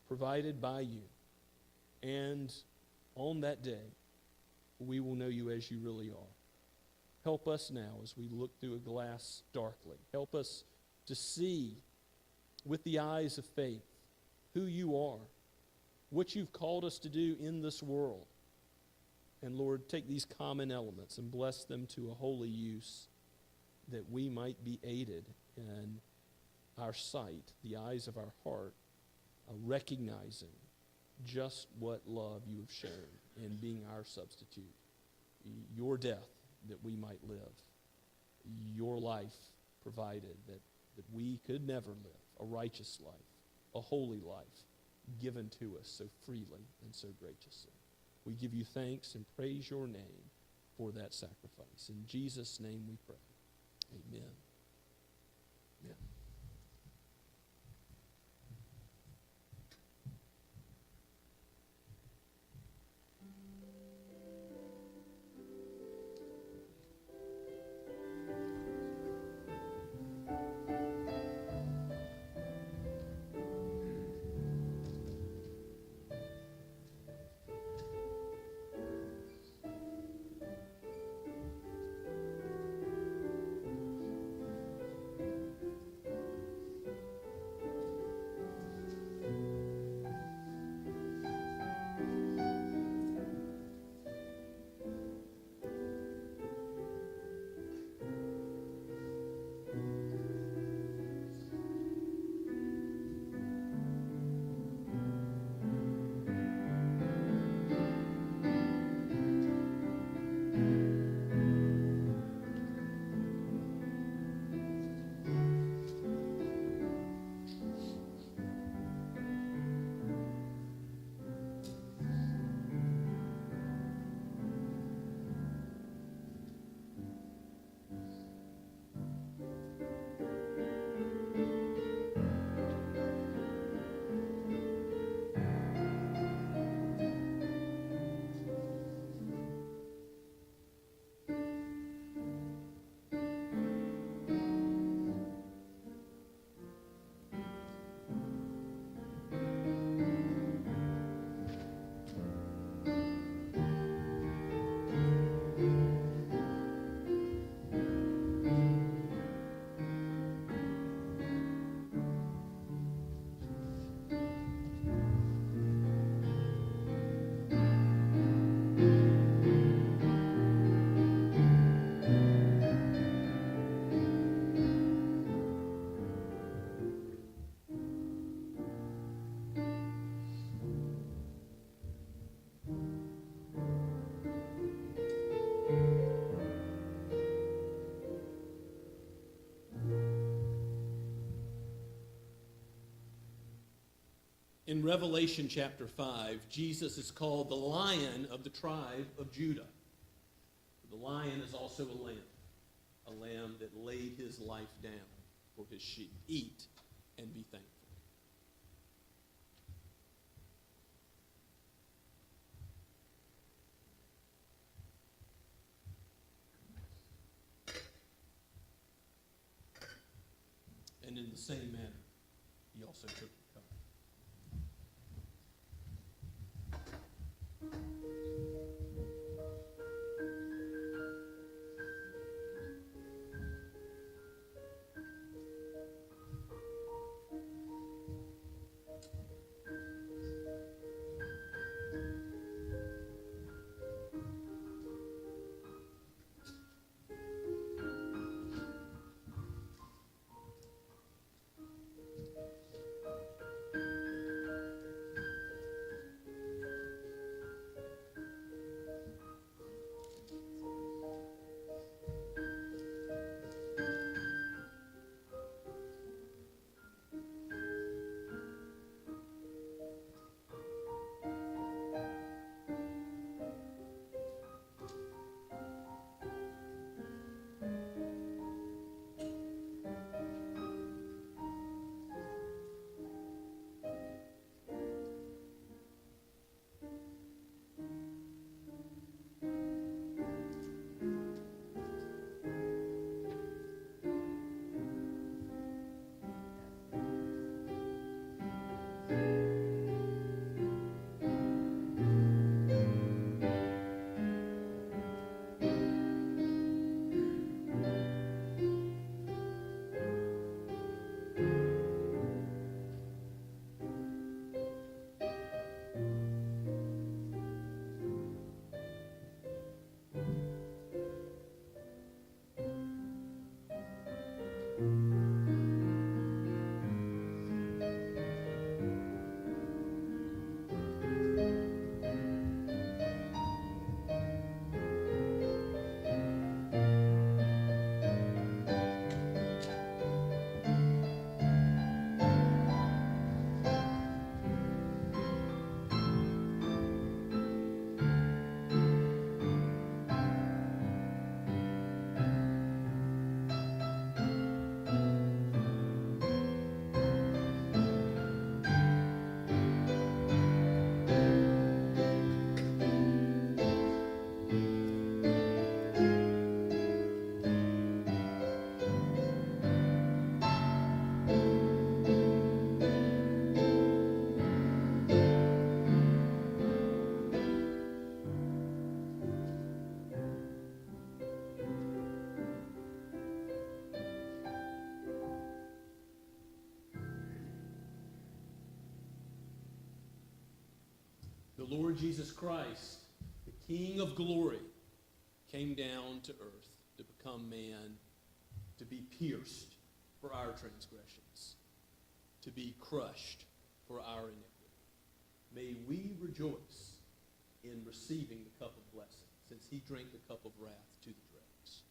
provided by You. And on that day, we will know You as You really are. Help us now as we look through a glass darkly. Help us to see with the eyes of faith who You are, what You've called us to do in this world. And Lord, take these common elements and bless them to a holy use, that we might be aided in our sight, the eyes of our heart, recognizing just what love You have shown in being our substitute. Your death that we might live. Your life provided that we could never live. A righteous life, a holy life given to us so freely and so graciously. We give You thanks and praise Your name for that sacrifice. In Jesus' name we pray. Amen. Amen. In Revelation chapter 5, Jesus is called the Lion of the tribe of Judah. The lion is also a lamb that laid his life down for his sheep. Eat and be thankful. And in the same manner, he also took the cup. The Lord Jesus Christ, the King of glory, came down to earth to become man, to be pierced for our transgressions, to be crushed for our iniquity. May we rejoice in receiving the cup of blessing, since he drank the cup of wrath to the dregs.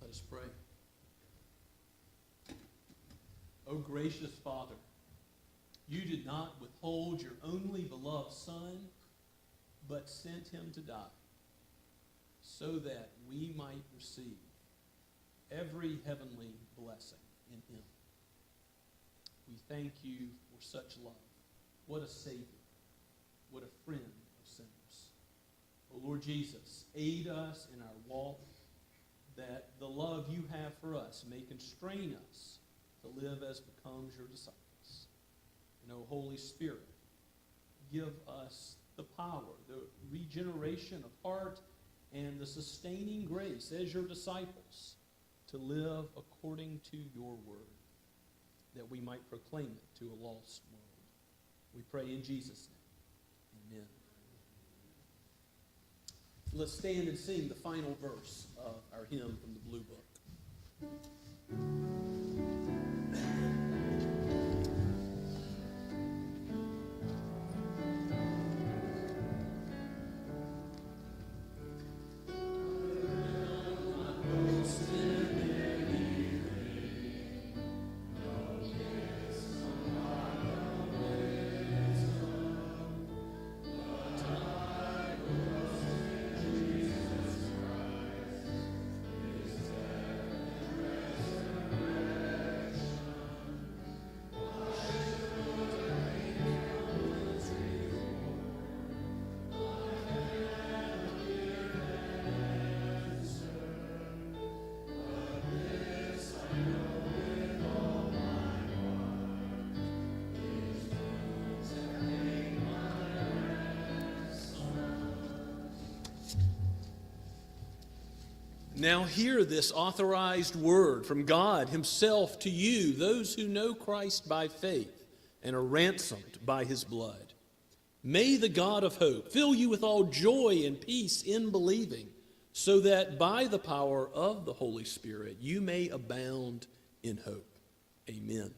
Let us pray. O gracious Father, you did not withhold your only beloved Son, but sent him to die, so that we might receive every heavenly blessing in him. We thank you for such love. What a Savior. What a friend of sinners. O Lord Jesus, aid us in our walk, that the love you have for us may constrain us to live as becomes your disciples. And O Holy Spirit, give us the power, the regeneration of heart, and the sustaining grace as your disciples to live according to your word, that we might proclaim it to a lost world. We pray in Jesus' name. Amen. Let's stand and sing the final verse of our hymn from the Blue Book. Now hear this authorized word from God himself to you, those who know Christ by faith and are ransomed by his blood. May the God of hope fill you with all joy and peace in believing, so that by the power of the Holy Spirit you may abound in hope. Amen.